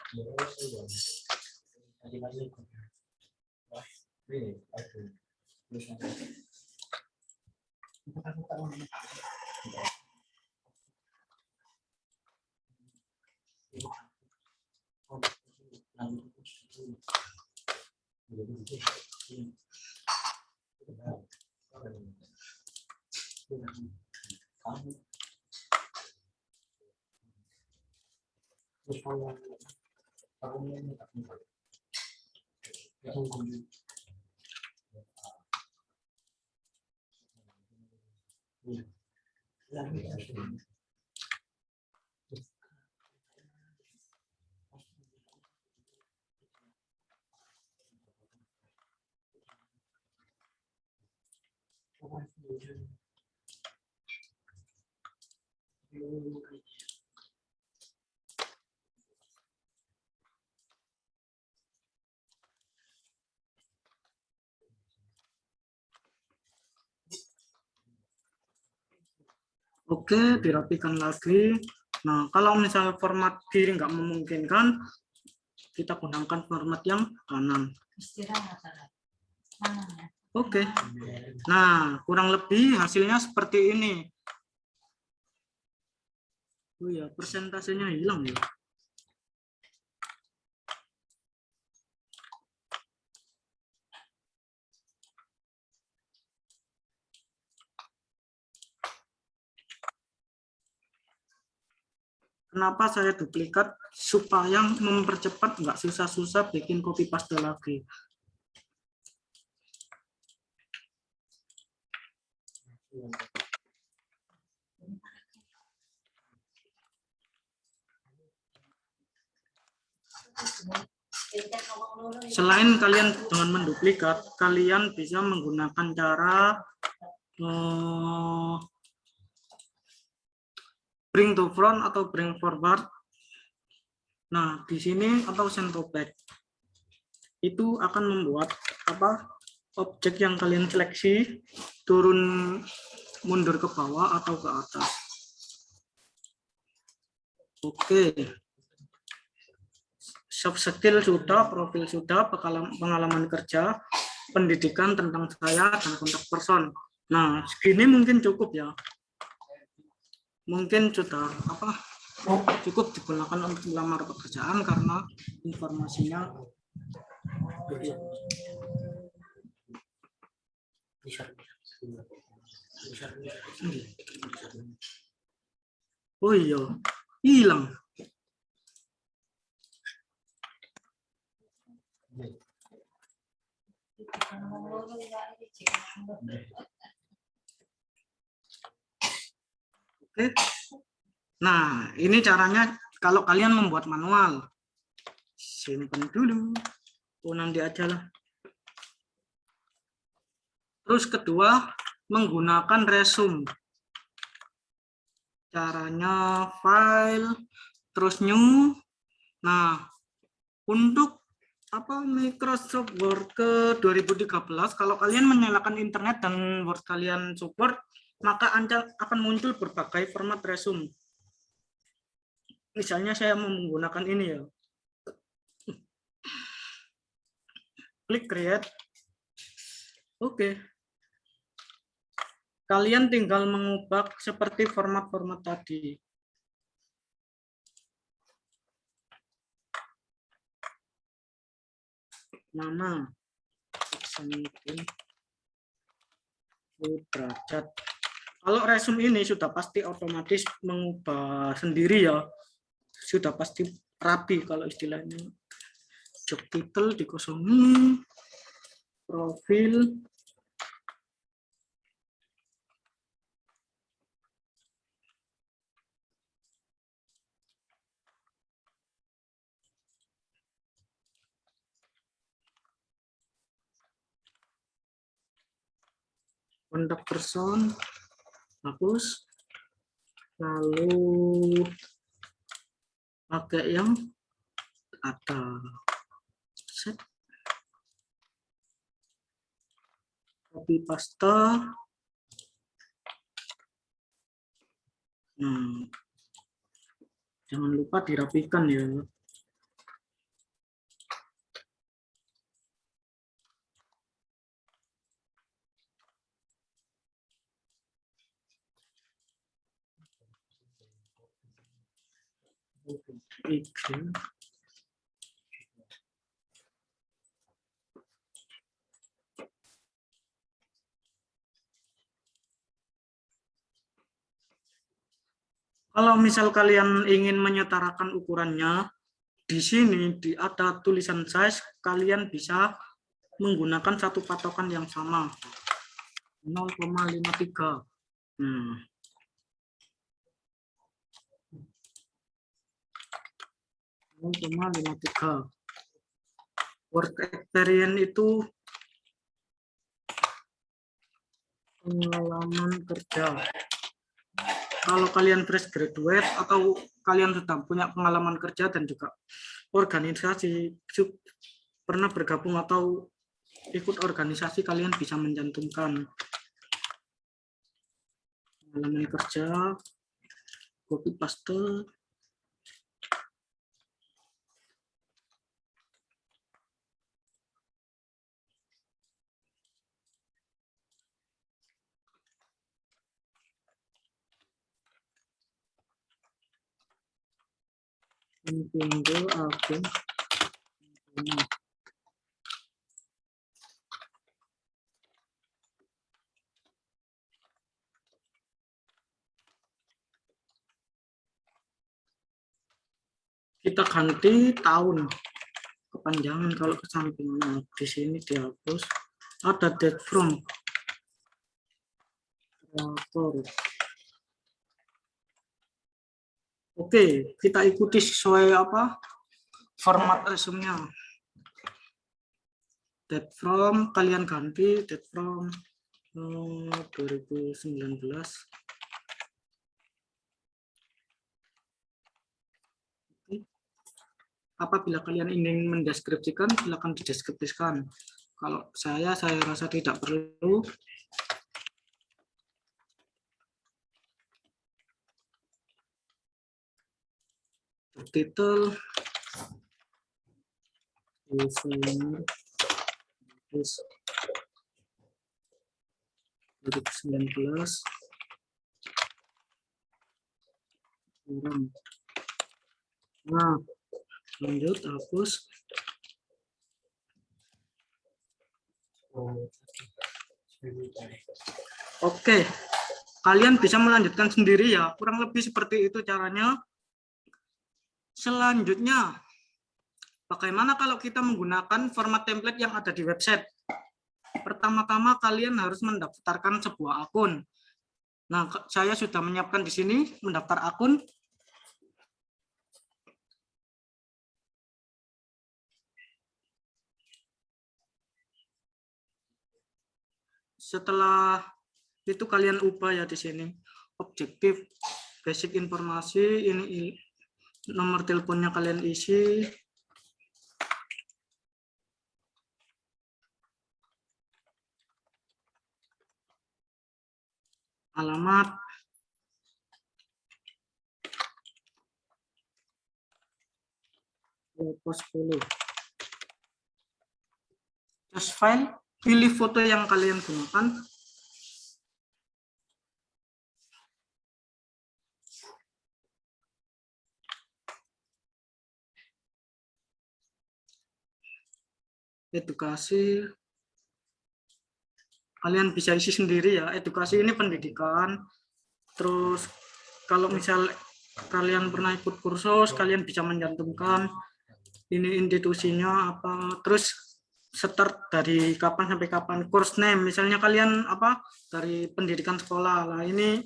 Oke, dirapikan lagi. Nah, kalau misal format kiri nggak memungkinkan, kita gunakan format yang kanan. Oke. Nah, kurang lebih hasilnya seperti ini. Oh ya, persentasenya hilang ya. Kenapa saya duplikat? Supaya mempercepat, nggak susah-susah bikin copy paste lagi. Selain kalian dengan menduplikat, kalian bisa menggunakan cara bring to front atau bring forward. Nah, di sini atau send to back. Itu akan membuat objek yang kalian seleksi turun mundur ke bawah atau ke atas. Oke. Soft skill sudah, profil sudah, pengalaman kerja, pendidikan tentang saya dan kontak person. Nah, segini mungkin cukup ya. Mungkin sudah cukup digunakan untuk melamar pekerjaan karena informasinya oh iya, hilang. Oke. Nah, ini caranya kalau kalian membuat manual. Simpan dulu. Oh, nanti aja lah. Terus kedua, menggunakan resume. Caranya file, terus new. Nah, untuk Microsoft Word ke 2013, kalau kalian menyalakan internet dan Word kalian support, maka akan muncul berbagai format resume. Misalnya saya menggunakan ini ya. Klik create. Oke. Kalian tinggal mengubah seperti format-format tadi. Nama. Derajat. Kalau resume ini sudah pasti otomatis mengubah sendiri ya. Sudah pasti rapi kalau istilahnya. Job title dikosongi. Profil. Kontak person, hapus, lalu pakai yang ada set. copy paste. Jangan lupa dirapikan ya. Oke. Kalau misal kalian ingin menyetarakan ukurannya, di sini ada tulisan size, kalian bisa menggunakan satu patokan yang sama, 0,53. Work experience itu pengalaman kerja. Kalau kalian fresh graduate atau kalian sudah punya pengalaman kerja dan juga organisasi, pernah bergabung atau ikut organisasi, kalian bisa mencantumkan pengalaman kerja, copy paste. Pintu aku. Kita ganti tahun, kepanjangan kalau ke samping. Nah, di sini dihapus. Ada date from. Oke, kita ikuti sesuai apa format resumenya. Date from kalian ganti date from 2019. Apabila kalian ingin mendeskripsikan, silakan dideskripsikan. Kalau saya rasa tidak perlu. Title desainer 2019. Nah, lanjut hapus. Oke, kalian bisa melanjutkan sendiri ya, kurang lebih seperti itu caranya. Selanjutnya, bagaimana kalau kita menggunakan format template yang ada di website? Pertama-tama kalian harus mendaftarkan sebuah akun. Nah, saya sudah menyiapkan di sini mendaftar akun. Setelah itu kalian ubah ya di sini. Objektif, basic informasi, ini nomor teleponnya kalian isi. Alamat. Pos 10. Choose file, pilih foto yang kalian gunakan. Edukasi, kalian bisa isi sendiri ya. Edukasi ini pendidikan. Terus kalau misal kalian pernah ikut kursus, kalian bisa mencantumkan ini institusinya apa. Terus start dari kapan sampai kapan. Course name, misalnya kalian apa dari pendidikan sekolah. Nah ini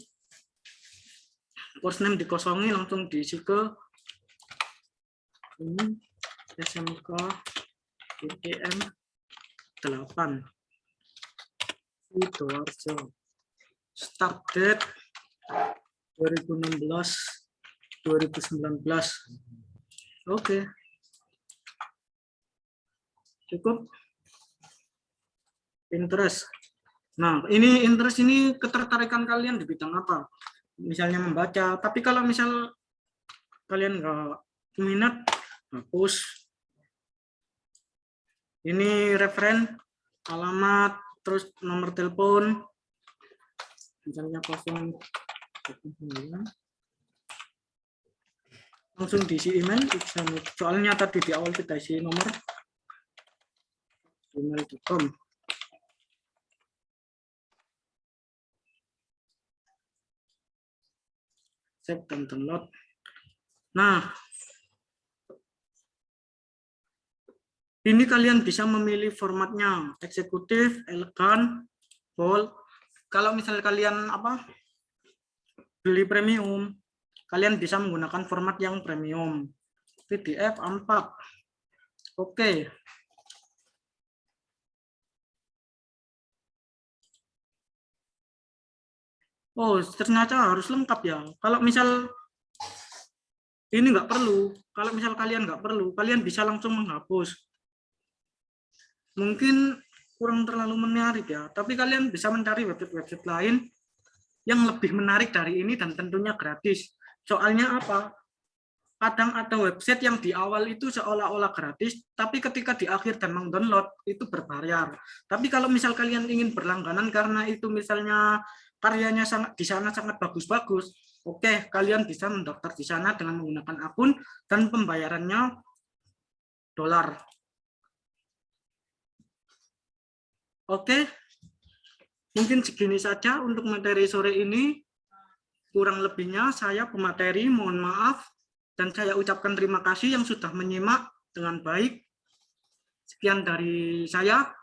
course name dikosongi, langsung diisi ke ini SMK IPM 8 Sidoarjo. Start date 2016 2019. Oke. Cukup. Pinterest. Nah, ini interest ini ketertarikan kalian di bidang apa? Misalnya membaca, tapi kalau misal kalian nggak minat, hapus. Ini referen, alamat, terus nomor telepon, misalnya 0. Langsung diisi email, soalnya tadi di awal kita isi nomor email.com. Save dan download. Nah, ini kalian bisa memilih formatnya, eksekutif, elegan, bold. Kalau misalnya kalian beli premium, kalian bisa menggunakan format yang premium, PDF A4. Oke. Oh, ternyata harus lengkap ya. Kalau misal ini nggak perlu, kalau misal kalian nggak perlu, kalian bisa langsung menghapus. Mungkin kurang terlalu menarik ya, tapi kalian bisa mencari website-website lain yang lebih menarik dari ini dan tentunya gratis. Soalnya apa? Kadang ada website yang di awal itu seolah-olah gratis, tapi ketika di akhir dan mengdownload itu berbayar. Tapi kalau misal kalian ingin berlangganan karena itu misalnya karyanya di sana sangat bagus-bagus, oke, kalian bisa mendaftar di sana dengan menggunakan akun dan pembayarannya dolar. Oke, mungkin segini saja untuk materi sore ini. Kurang lebihnya saya pemateri mohon maaf dan saya ucapkan terima kasih yang sudah menyimak dengan baik. Sekian dari saya.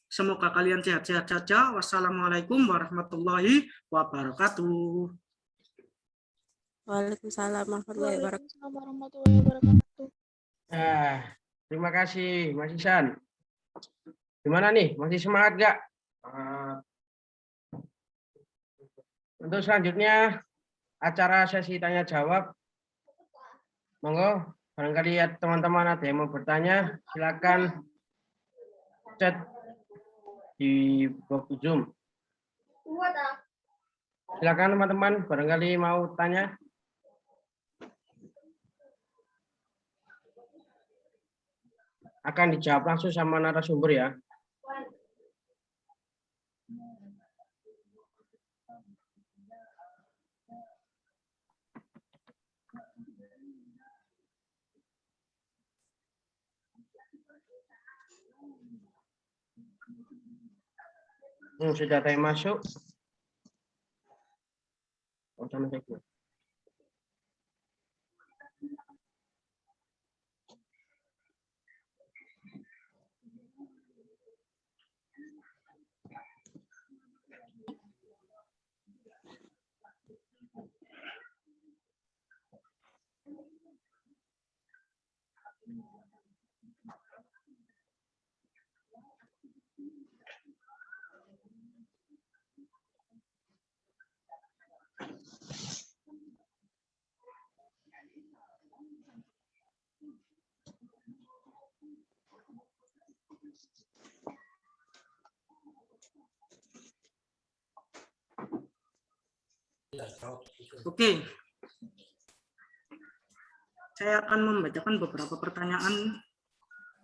Semoga kalian sehat-sehat saja. Wassalamualaikum warahmatullahi wabarakatuh. Waalaikumsalam warahmatullahi wabarakatuh. Terima kasih Mas Isan. Gimana nih? Masih semangat nggak? Untuk selanjutnya acara sesi tanya jawab. Monggo, barangkali ya teman-teman ada yang mau bertanya, silakan chat di box Zoom. Silakan teman-teman, barangkali mau tanya. Akan dijawab langsung sama narasumber ya. Sudah ada yang masuk. Oke. Saya akan membacakan beberapa pertanyaan.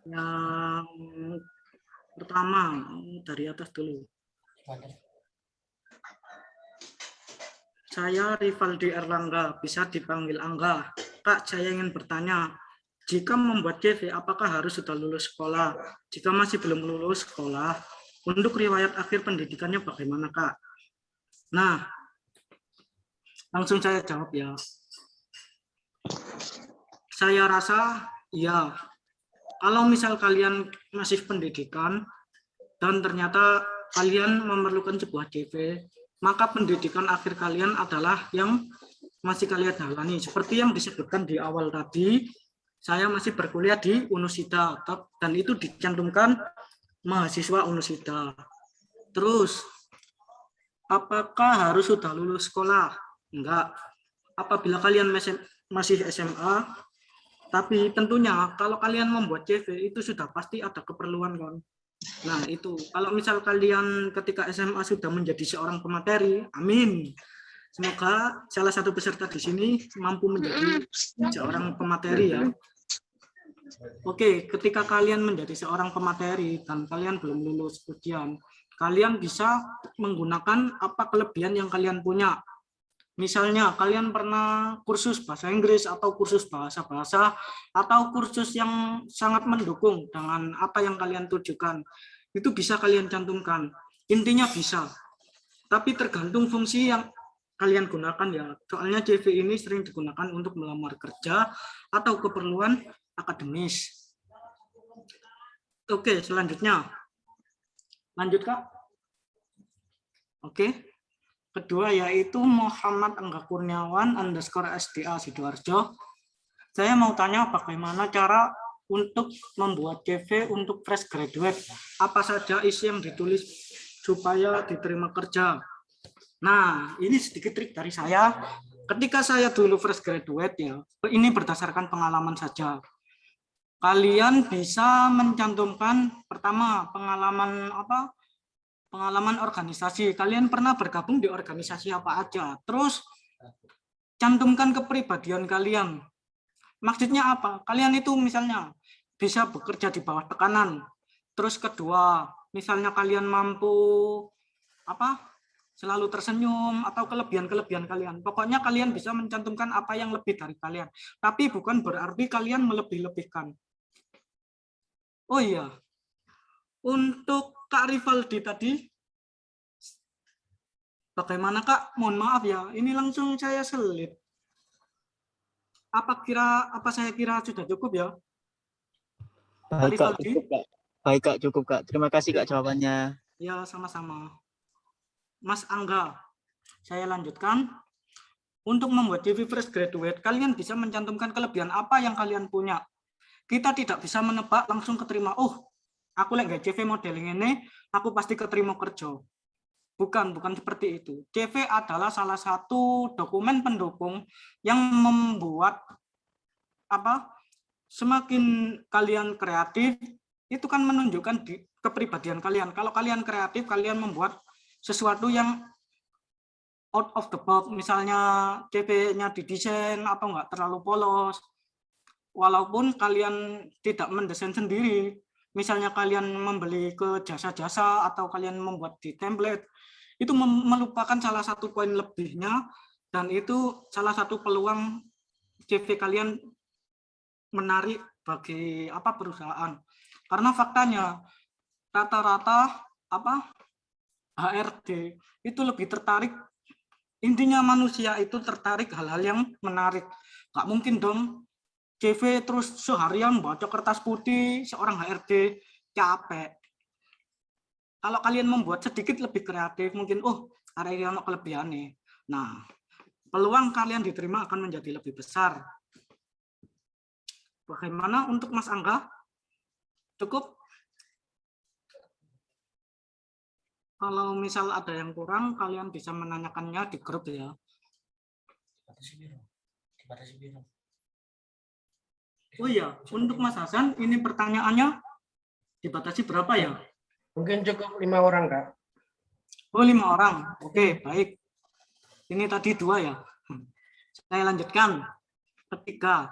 Yang pertama dari atas dulu. Saya Rivaldi Erlangga, bisa dipanggil Angga. Kak, saya ingin bertanya, jika membuat CV, apakah harus sudah lulus sekolah? Jika masih belum lulus sekolah, untuk riwayat akhir pendidikannya bagaimana, Kak? Nah, langsung saya jawab ya. Saya rasa ya, kalau misal kalian masih pendidikan dan ternyata kalian memerlukan sebuah CV, maka pendidikan akhir kalian adalah yang masih kalian jalani. Seperti yang disebutkan di awal tadi, saya masih berkuliah di Unusida dan itu dicantumkan mahasiswa Unusida. Terus, apakah harus sudah lulus sekolah? Enggak. Apabila kalian masih SMA, tapi tentunya kalau kalian membuat CV itu sudah pasti ada keperluan kan. Nah, itu. Kalau misal kalian ketika SMA sudah menjadi seorang pemateri, amin. Semoga salah satu peserta di sini mampu menjadi seorang pemateri ya. Oke, ketika kalian menjadi seorang pemateri dan kalian belum lulus ujian, kalian bisa menggunakan apa kelebihan yang kalian punya. Misalnya kalian pernah kursus bahasa Inggris atau kursus bahasa-bahasa atau kursus yang sangat mendukung dengan apa yang kalian tujukan. Itu bisa kalian cantumkan. Intinya bisa. Tapi tergantung fungsi yang kalian gunakan ya. Soalnya CV ini sering digunakan untuk melamar kerja atau keperluan akademis. Oke, selanjutnya. Lanjut, Kak. Oke. Kedua yaitu Muhammad Angga Kurniawan _SDA Sidoarjo. Saya mau tanya bagaimana cara untuk membuat CV untuk fresh graduate. Apa saja isi yang ditulis supaya diterima kerja. Nah, ini sedikit trik dari saya. Ketika saya dulu fresh graduate ya, ini berdasarkan pengalaman saja. Kalian bisa mencantumkan pertama pengalaman pengalaman organisasi. Kalian pernah bergabung di organisasi apa aja. Terus cantumkan kepribadian kalian. Maksudnya apa? Kalian itu misalnya bisa bekerja di bawah tekanan. Terus kedua, misalnya kalian mampu selalu tersenyum atau kelebihan-kelebihan kalian. Pokoknya kalian bisa mencantumkan apa yang lebih dari kalian. Tapi bukan berarti kalian melebih-lebihkan. Oh iya. Untuk Kak Rivaldi tadi, bagaimana Kak? Mohon maaf ya, ini langsung saya selip. Apa saya kira sudah cukup ya? Baik Kak, cukup Kak. Baik Kak, cukup Kak. Terima kasih Kak jawabannya. Ya, sama-sama. Mas Angga, saya lanjutkan. Untuk membuat CV fresh graduate, kalian bisa mencantumkan kelebihan apa yang kalian punya. Kita tidak bisa menebak langsung keterima. Oh, aku lagi CV modeling ini, aku pasti keterima kerja. Bukan seperti itu. CV adalah salah satu dokumen pendukung yang membuat semakin kalian kreatif, itu kan menunjukkan kepribadian kalian. Kalau kalian kreatif, kalian membuat sesuatu yang out of the box, misalnya CV-nya didesain atau enggak terlalu polos. Walaupun kalian tidak mendesain sendiri, misalnya kalian membeli ke jasa-jasa atau kalian membuat di template, itu melupakan salah satu poin lebihnya, dan itu salah satu peluang CV kalian menarik bagi perusahaan. Karena faktanya rata-rata HRD itu lebih tertarik, intinya manusia itu tertarik hal-hal yang menarik. Nggak mungkin dong CV terus seharian baca kertas putih, seorang HRD capek. Kalau kalian membuat sedikit lebih kreatif, mungkin ada yang kelebihan nih. Nah, peluang kalian diterima akan menjadi lebih besar. Bagaimana untuk Mas Angga? Cukup? Kalau misal ada yang kurang, kalian bisa menanyakannya di grup ya. Oh iya, untuk Mas Hasan, ini pertanyaannya dibatasi berapa ya? Mungkin cukup 5 orang, Kak. Oh, 5 orang. Oke, baik. Ini tadi 2 ya. Saya lanjutkan. Ketiga.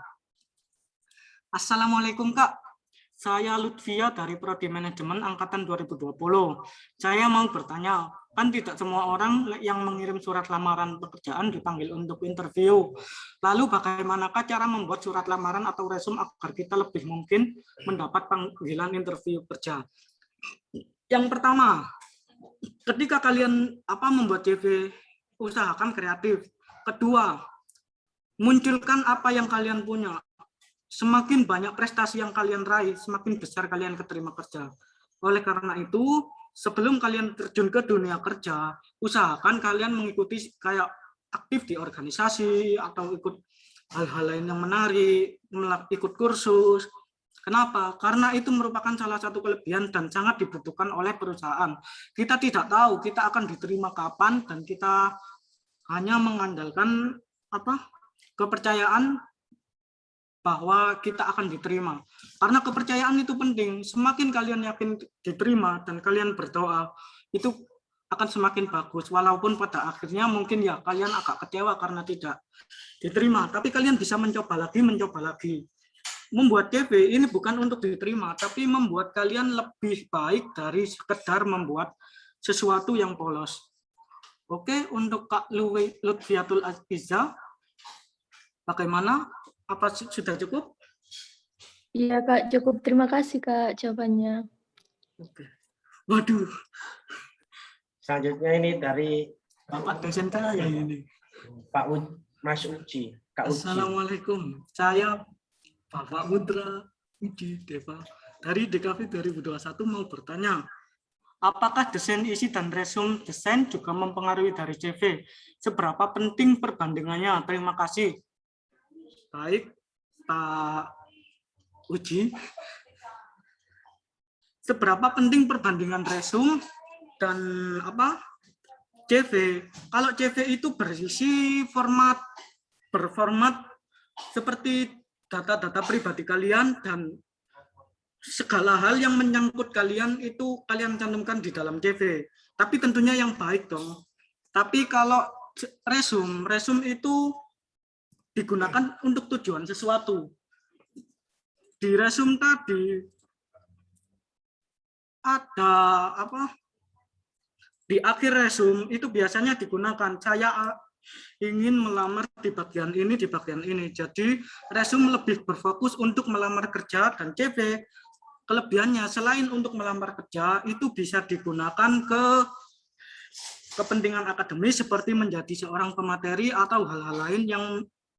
Assalamualaikum, Kak. Saya Lutfia dari Prodi Manajemen Angkatan 2020. Saya mau bertanya, kan tidak semua orang yang mengirim surat lamaran pekerjaan dipanggil untuk interview. Lalu bagaimanakah cara membuat surat lamaran atau resume agar kita lebih mungkin mendapat panggilan interview kerja? Yang pertama, ketika kalian membuat CV, usahakan kreatif. Kedua, munculkan apa yang kalian punya. Semakin banyak prestasi yang kalian raih, semakin besar kalian keterima kerja. Oleh karena itu, sebelum kalian terjun ke dunia kerja, usahakan kalian mengikuti kayak aktif di organisasi atau ikut hal-hal lain yang menarik, ikut kursus. Kenapa? Karena itu merupakan salah satu kelebihan dan sangat dibutuhkan oleh perusahaan. Kita tidak tahu kita akan diterima kapan, dan kita hanya mengandalkan kepercayaan bahwa kita akan diterima. Karena kepercayaan itu penting. Semakin kalian yakin diterima dan kalian berdoa, itu akan semakin bagus. Walaupun pada akhirnya mungkin ya kalian agak kecewa karena tidak diterima. Tapi kalian bisa mencoba lagi. Membuat CV ini bukan untuk diterima, tapi membuat kalian lebih baik dari sekedar membuat sesuatu yang polos. Oke, untuk Kak Lutfiatul Azizah, bagaimana? Apa sudah cukup? Iya Kak, cukup. Terima kasih Kak jawabannya. Oke. Waduh, Selanjutnya ini dari Bapak dosen saya ini. Mas Uji. Kak Uji. Assalamualaikum, saya Bapak Putra Uji Deva dari DKV 2021 mau bertanya, apakah desain isi dan resume desain juga mempengaruhi dari CV? Seberapa penting perbandingannya? Terima kasih. Baik, Pak Uji. Seberapa penting perbandingan resume dan CV? Kalau CV itu berisi berformat seperti data-data pribadi kalian dan segala hal yang menyangkut kalian itu kalian cantumkan di dalam CV. Tapi tentunya yang baik dong. Tapi kalau resume itu digunakan untuk tujuan sesuatu. Di resume tadi ada di akhir resume itu biasanya digunakan saya ingin melamar di bagian ini. Jadi resume lebih berfokus untuk melamar kerja, dan CV kelebihannya selain untuk melamar kerja itu bisa digunakan ke kepentingan akademis seperti menjadi seorang pemateri atau hal-hal lain yang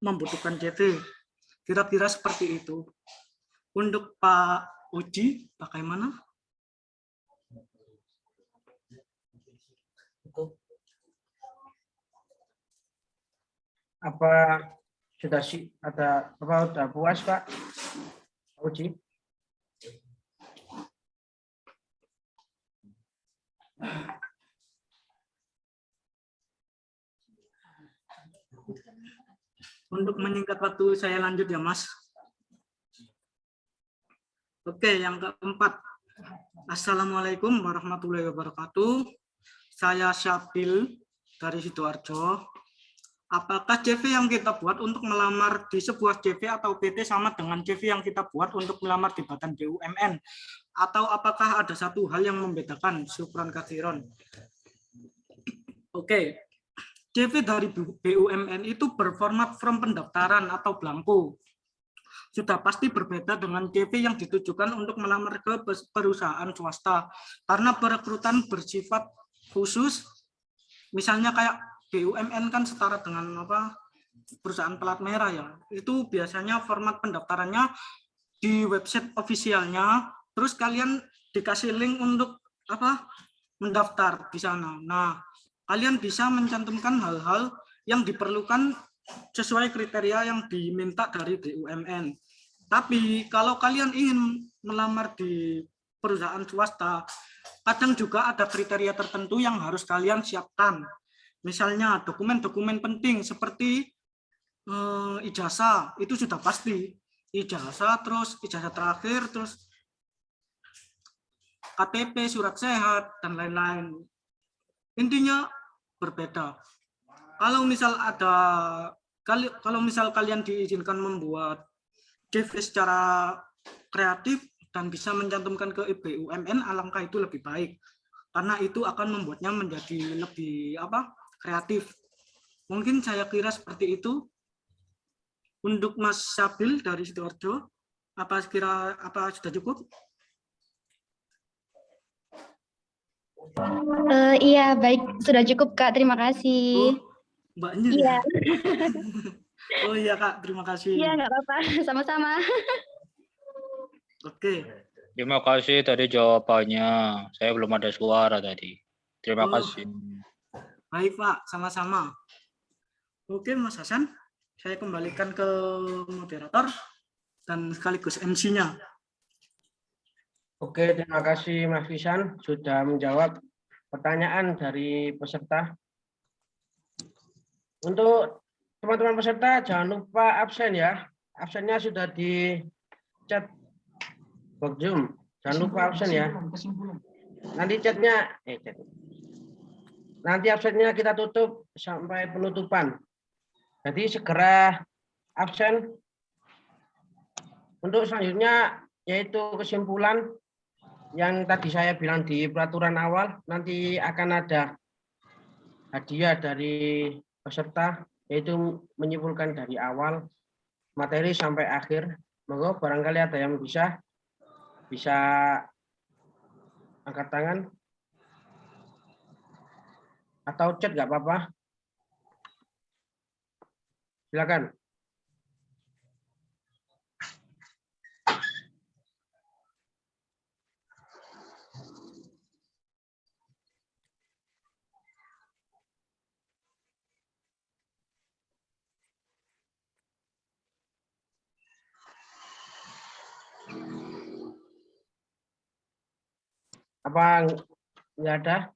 membutuhkan CV. Kira-kira seperti itu. Untuk Pak Uji, bagaimana? Apa sudah puas Pak Uji? Untuk menyingkat waktu saya lanjut ya Mas. Oke, yang keempat. Assalamualaikum warahmatullahi wabarakatuh. Saya Syafil dari Sidoarjo. Apakah CV yang kita buat untuk melamar di sebuah CV atau PT sama dengan CV yang kita buat untuk melamar di Badan BUMN? Atau apakah ada satu hal yang membedakan? Syukron katsiron. Oke. CV dari BUMN itu berformat form pendaftaran atau blanko. Sudah pasti berbeda dengan CV yang ditujukan untuk melamar ke perusahaan swasta. Karena perekrutan bersifat khusus, misalnya kayak BUMN kan setara dengan perusahaan pelat merah ya. Itu biasanya format pendaftarannya di website ofisialnya, terus kalian dikasih link untuk mendaftar di sana. Nah, kalian bisa mencantumkan hal-hal yang diperlukan sesuai kriteria yang diminta dari BUMN. Tapi kalau kalian ingin melamar di perusahaan swasta, kadang juga ada kriteria tertentu yang harus kalian siapkan. Misalnya dokumen-dokumen penting seperti ijazah, itu sudah pasti. Ijazah, terus ijazah terakhir, terus KTP, surat sehat, dan lain-lain. Intinya berbeda. Kalau misal kalian diizinkan membuat CV secara kreatif dan bisa mencantumkan ke BUMN, alangkah itu lebih baik. Karena itu akan membuatnya menjadi lebih kreatif. Mungkin saya kira seperti itu. Untuk Mas Sabil dari Sidoarjo, apa sudah cukup? Iya, baik. Sudah cukup, Kak. Terima kasih. Mbaknya. Iya. Oh iya, Kak. Terima kasih. Iya, nggak apa-apa. Sama-sama. Oke. Terima kasih tadi jawabannya. Saya belum ada suara tadi. Terima kasih. Baik, Pak. Sama-sama. Oke, Mas Hasan. Saya kembalikan ke moderator dan sekaligus MC-nya. Oke, terima kasih Mas Fisan sudah menjawab pertanyaan dari peserta. Untuk teman-teman peserta jangan lupa absen ya. absennya sudah di chat box Zoom. Jangan lupa absen ya. Nanti nanti absennya kita tutup sampai penutupan. Jadi segera absen. Untuk selanjutnya yaitu kesimpulan yang tadi saya bilang di peraturan awal, nanti akan ada hadiah dari peserta, yaitu menyimpulkan dari awal materi sampai akhir. Monggo barangkali ada yang bisa angkat tangan atau chat nggak apa-apa. Silakan. Apa nggak ada?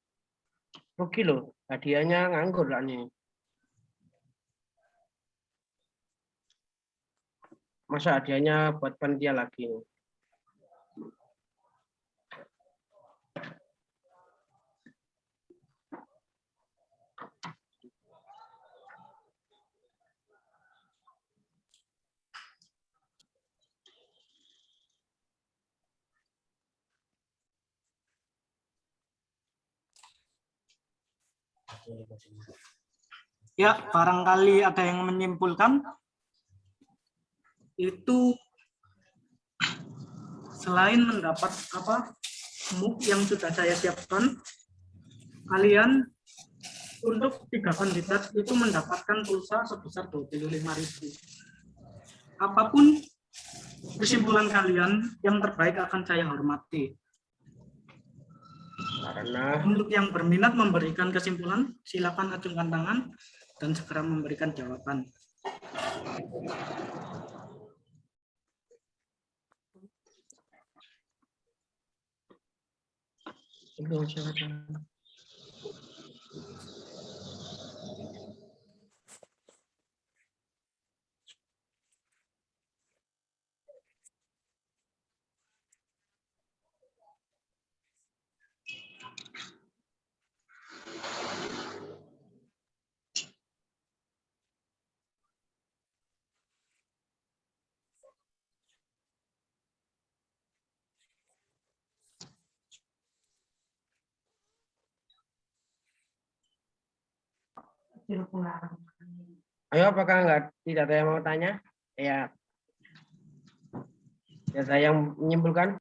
Rugi loh, hadiahnya nganggur lah nih. Masa hadiahnya buat panitia lagi nih. Ya, barangkali ada yang menyimpulkan itu selain mendapat MOOC yang sudah saya siapkan, kalian untuk 3 kandidat itu mendapatkan pulsa sebesar 25.000. Apapun kesimpulan kalian, yang terbaik akan saya hormati. Karena Untuk yang berminat memberikan kesimpulan, silakan acungkan tangan dan segera memberikan jawaban. Ayo, apakah tidak ada yang mau tanya? Ya, ada yang menyimpulkan?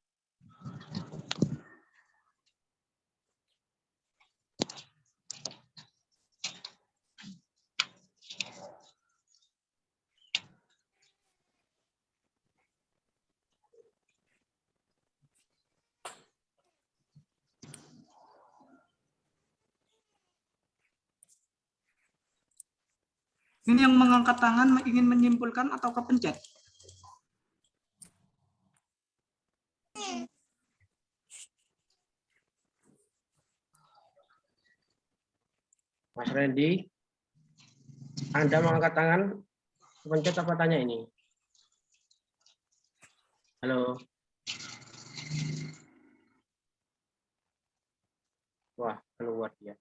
Ini yang mengangkat tangan ingin menyimpulkan atau kepencet? Mas Randy, Anda mengangkat tangan, pencet apa tanya ini? Halo. Wah, keluar dia.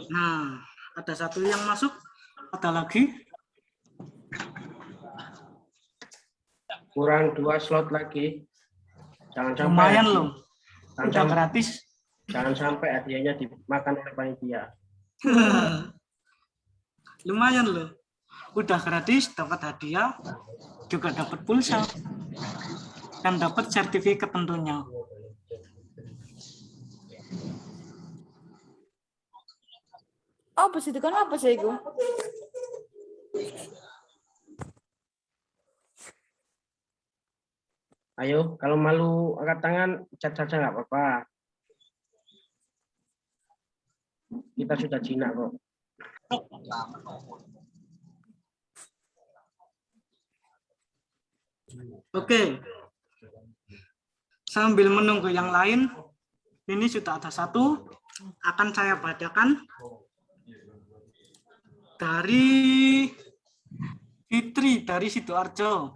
Nah, ada satu yang masuk, ada lagi. Kurang 2 slot lagi. Jangan sampai. Lumayan loh, Jangan udah sampai, gratis. jangan sampai hadiahnya dimakan oleh panitia. Lumayan loh, udah gratis, dapat hadiah, juga dapat pulsa, dan dapat sertifikat tentunya. Apa sih itu kan apa sih itu? Ayo, kalau malu angkat tangan, cat saja nggak apa-apa. Kita sudah jinak kok. Oke, sambil menunggu yang lain, ini sudah ada satu, akan saya bacakan. dari Fitri dari Sidoarjo.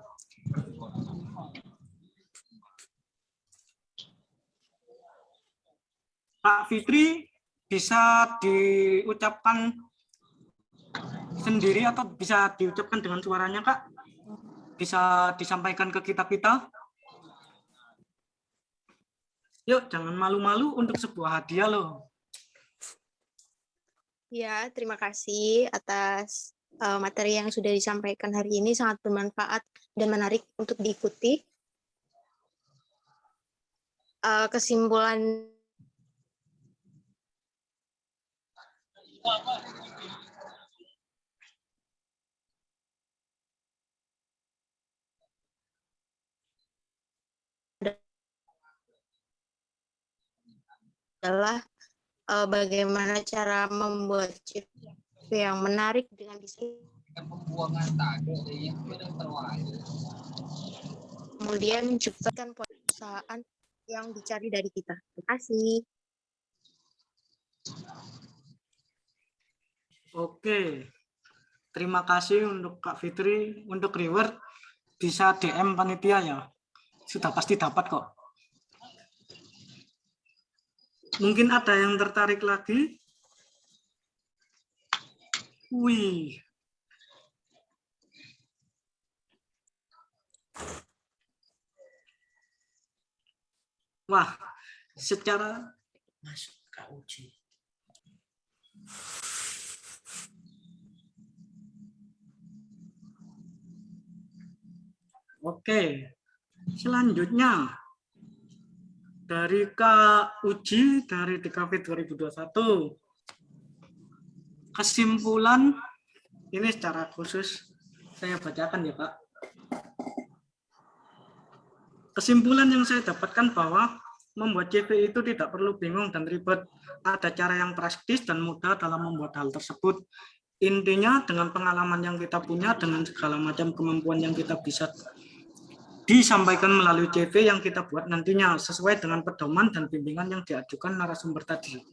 Kak Fitri bisa diucapkan sendiri atau bisa diucapkan dengan suaranya, Kak? Bisa disampaikan ke kita-kita? Yuk, jangan malu-malu untuk sebuah hadiah loh. Ya, terima kasih atas materi yang sudah disampaikan hari ini, sangat bermanfaat dan menarik untuk diikuti. Kesimpulan adalah bagaimana cara membuat CV yang menarik dengan diskusi. Kemudian menciptakan perusahaan yang dicari dari kita. Terima kasih. Oke, terima kasih untuk Kak Fitri. Untuk reward bisa DM panitia ya. Sudah pasti dapat kok. Mungkin ada yang tertarik lagi? Wih. Wah, secara masuk Kak Uji. Oke, selanjutnya dari Kak Uji dari DKV 2021. Kesimpulan ini secara khusus saya bacakan ya Kak. Kesimpulan yang saya dapatkan bahwa membuat CV itu tidak perlu bingung dan ribet. Ada cara yang praktis dan mudah dalam membuat hal tersebut. Intinya dengan pengalaman yang kita punya, dengan segala macam kemampuan yang kita bisa disampaikan melalui CV yang kita buat nantinya sesuai dengan pedoman dan bimbingan yang diajukan narasumber tadi.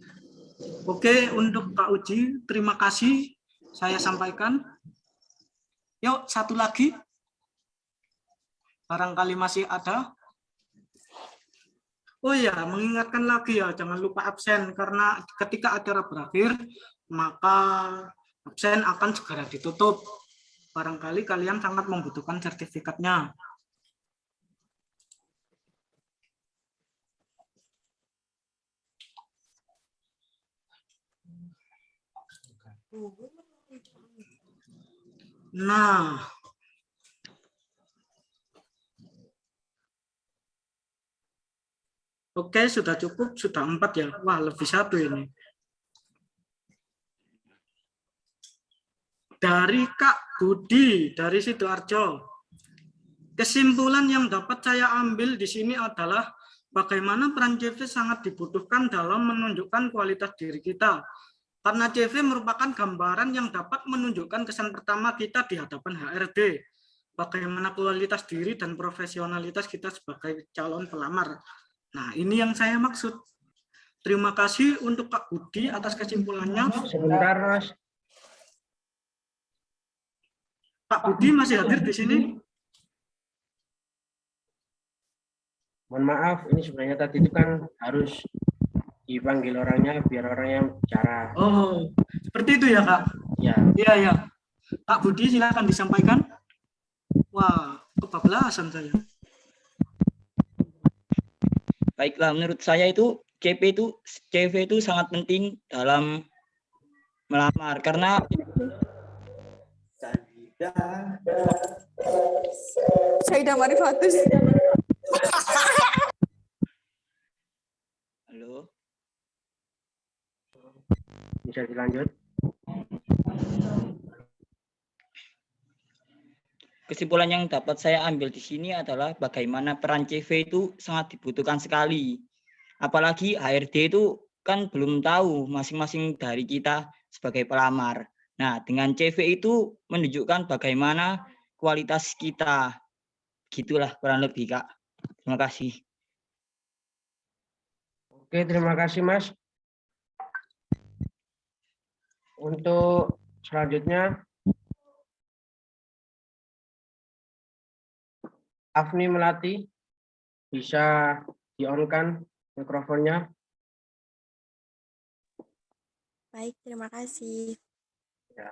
Oke, untuk Kak Uji, terima kasih saya sampaikan. Yuk, satu lagi. Barangkali masih ada. Oh ya, mengingatkan lagi ya, jangan lupa absen karena ketika acara berakhir, maka absen akan segera ditutup. Barangkali kalian sangat membutuhkan sertifikatnya. Nah, oke, sudah cukup, sudah 4 ya. Wah, lebih 1 ini. Dari Kak Budi, dari Sidoarjo. Kesimpulan yang dapat saya ambil di sini adalah bagaimana peran CV sangat dibutuhkan dalam menunjukkan kualitas diri kita. Karena CV merupakan gambaran yang dapat menunjukkan kesan pertama kita di hadapan HRD. Bagaimana kualitas diri dan profesionalitas kita sebagai calon pelamar. Nah, ini yang saya maksud. Terima kasih untuk Kak Budi atas kesimpulannya. Sebentar, Mas. Kak Budi masih hadir di sini? Mohon maaf, ini sebenarnya tadi itu kan harus dipanggil orangnya biar orang yang bicara. Oh, seperti itu ya, Kak? Ya. Iya, ya. Kak Budi, silakan disampaikan. Wah, kebablasan saya. Baiklah, menurut saya itu CV itu sangat penting dalam melamar karena Saidah Marifatus. Halo. Bisa dilanjut. Kesimpulan yang dapat saya ambil di sini adalah bagaimana peran CV itu sangat dibutuhkan sekali. Apalagi HRD itu kan belum tahu masing-masing dari kita sebagai pelamar. Nah, dengan CV itu menunjukkan bagaimana kualitas kita. Gitulah kurang lebih, Kak. Terima kasih. Oke, terima kasih, Mas. Untuk Selanjutnya, Afni Melati, bisa di-on-kan mikrofonnya. Baik, terima kasih. Ya.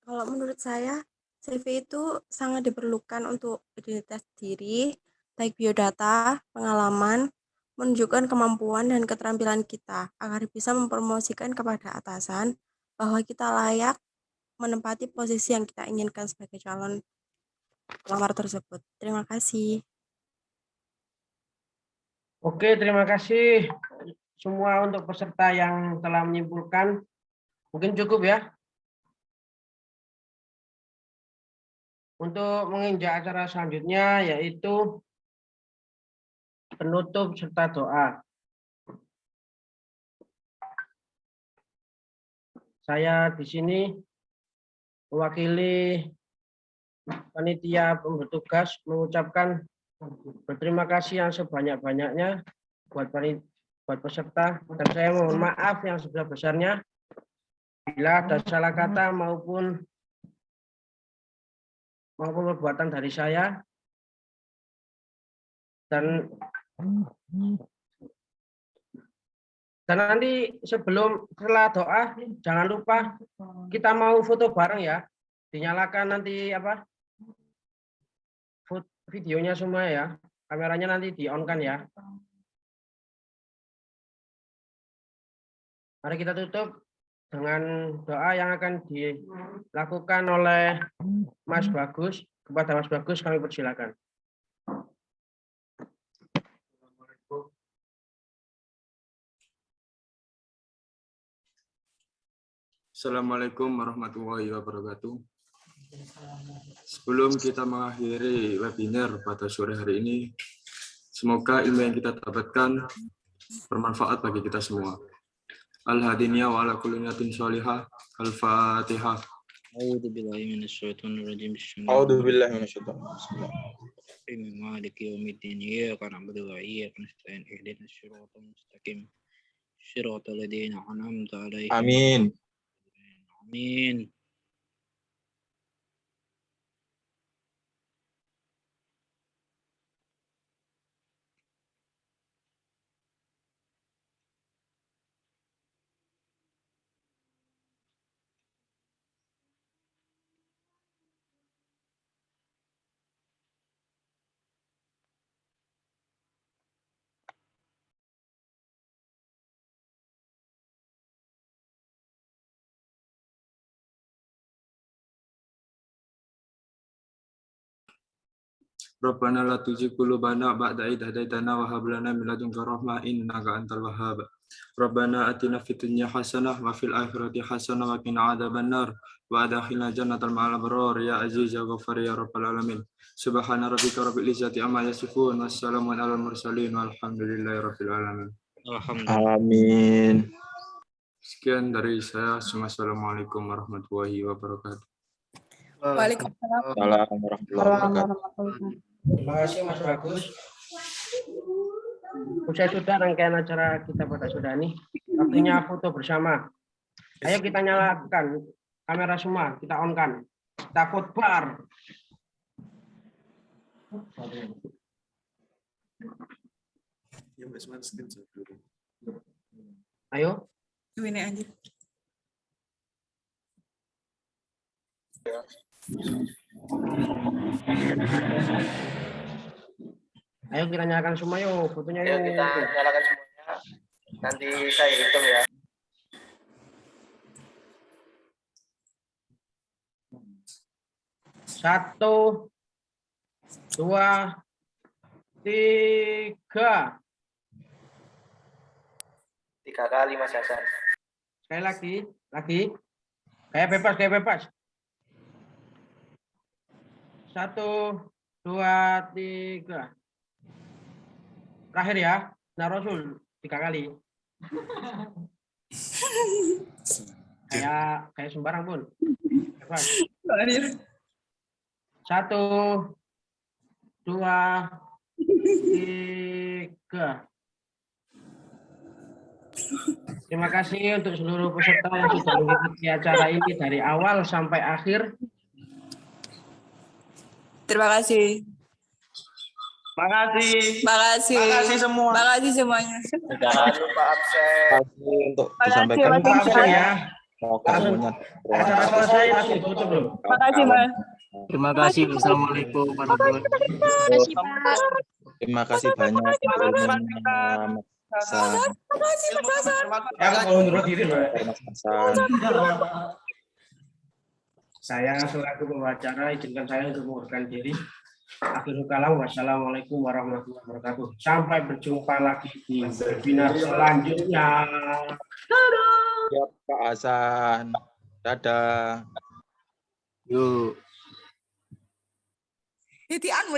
Kalau menurut saya, CV itu sangat diperlukan untuk identitas diri, baik biodata, pengalaman, menunjukkan kemampuan dan keterampilan kita, agar bisa mempromosikan kepada atasan bahwa kita layak menempati posisi yang kita inginkan sebagai calon pelamar tersebut. Terima kasih. Oke, terima kasih semua untuk peserta yang telah menyimpulkan. Mungkin cukup ya. Untuk menginjak acara selanjutnya yaitu penutup serta doa. Saya di sini mewakili panitia bertugas mengucapkan berterima kasih yang sebanyak-banyaknya buat peserta, dan saya mohon maaf yang sebesar-besarnya bila ada salah kata maupun perbuatan dari saya. Dan nanti setelah doa jangan lupa kita mau foto bareng ya. Dinyalakan nanti videonya semua ya. Kameranya nanti di-on-kan ya. Mari kita tutup dengan doa yang akan dilakukan oleh Mas Bagus. Kepada Mas Bagus kami persilakan. Assalamualaikum warahmatullahi wabarakatuh. Sebelum kita mengakhiri webinar pada sore hari ini, semoga ilmu yang kita dapatkan bermanfaat bagi kita semua. Al-hadiniya wa ala kulli niyatin sholihah. Al-Fatihah. A'udzu billahi minasyaitonir rajim. A'udzu billahi minasyaitonir rajim. Maliki yaumiddin. Iyyaka na'budu wa iyyaka nasta'in. Ihdinas siratal mustaqim. Siratal ladzina an'amta 'alaihim. Amin. Amin. Rabbana la tuzigh qulubana ba'da idh hadaitana wa hab lana min ladunka rahmah innaka antal wahhab. Rabbana atina fid dunya hasanah wa fil akhirati hasanah wa qina adzabannar wa adkhilna jannatal ma'al abrar ya aziz ya ghaffar ya rabbal alamin. Subhana rabbika rabbil izzati amma yasifun wassalamun alal mursalin walhamdulillahi rabbil alamin. Amin. Sekian dari saya. Assalamualaikum warahmatullahi wabarakatuh. Waalaikumsalam warahmatullahi wabarakatuh. Terima kasih Mas Bagus. Usai sudah rangkaian acara kita pada Sudani. Waktunya foto bersama. Ayo kita nyalakan kamera semua, kita on-kan. Kita foto bar. Ayo. Ini aja. Ayo kita nyalakan semua yuk, fotonya yuk. Ayo kita nyalakan semuanya. Nanti saya hitung ya. Satu, dua, tiga. 3 kali Mas Hasan. Sekali lagi. Kayak bebas. 1, 2, 3. Terakhir ya, nah Rasul 3 kali. Kayak sembarang pun. Bebas. 1, 2, 3. Terima kasih untuk seluruh peserta yang sudah mengikuti acara ini dari awal sampai akhir. Terima kasih. Makasih. Makasih. Makasih semua. Makasih semuanya. Jangan lupa absen. Untuk Makasih, disampaikan Mas Absen ya. Semoga semuanya Acara selesai langsung tutup loh. Makasih, Mas. Terima kasih. Wassalamualaikum warahmatullahi wabarakatuh. Terima kasih banyak. Mas Hasan. Makasih, Mas Hasan. Ya, aku mau undur diri loh. Mas Hasan. Saya selaku pembicara izinkan saya untuk mengundurkan diri. Akhirul kalam, wassalamualaikum warahmatullahi wabarakatuh. Sampai berjumpa lagi di webinar selanjutnya. Ya, Pak Hasan. Dadah. Yuk. Hitian,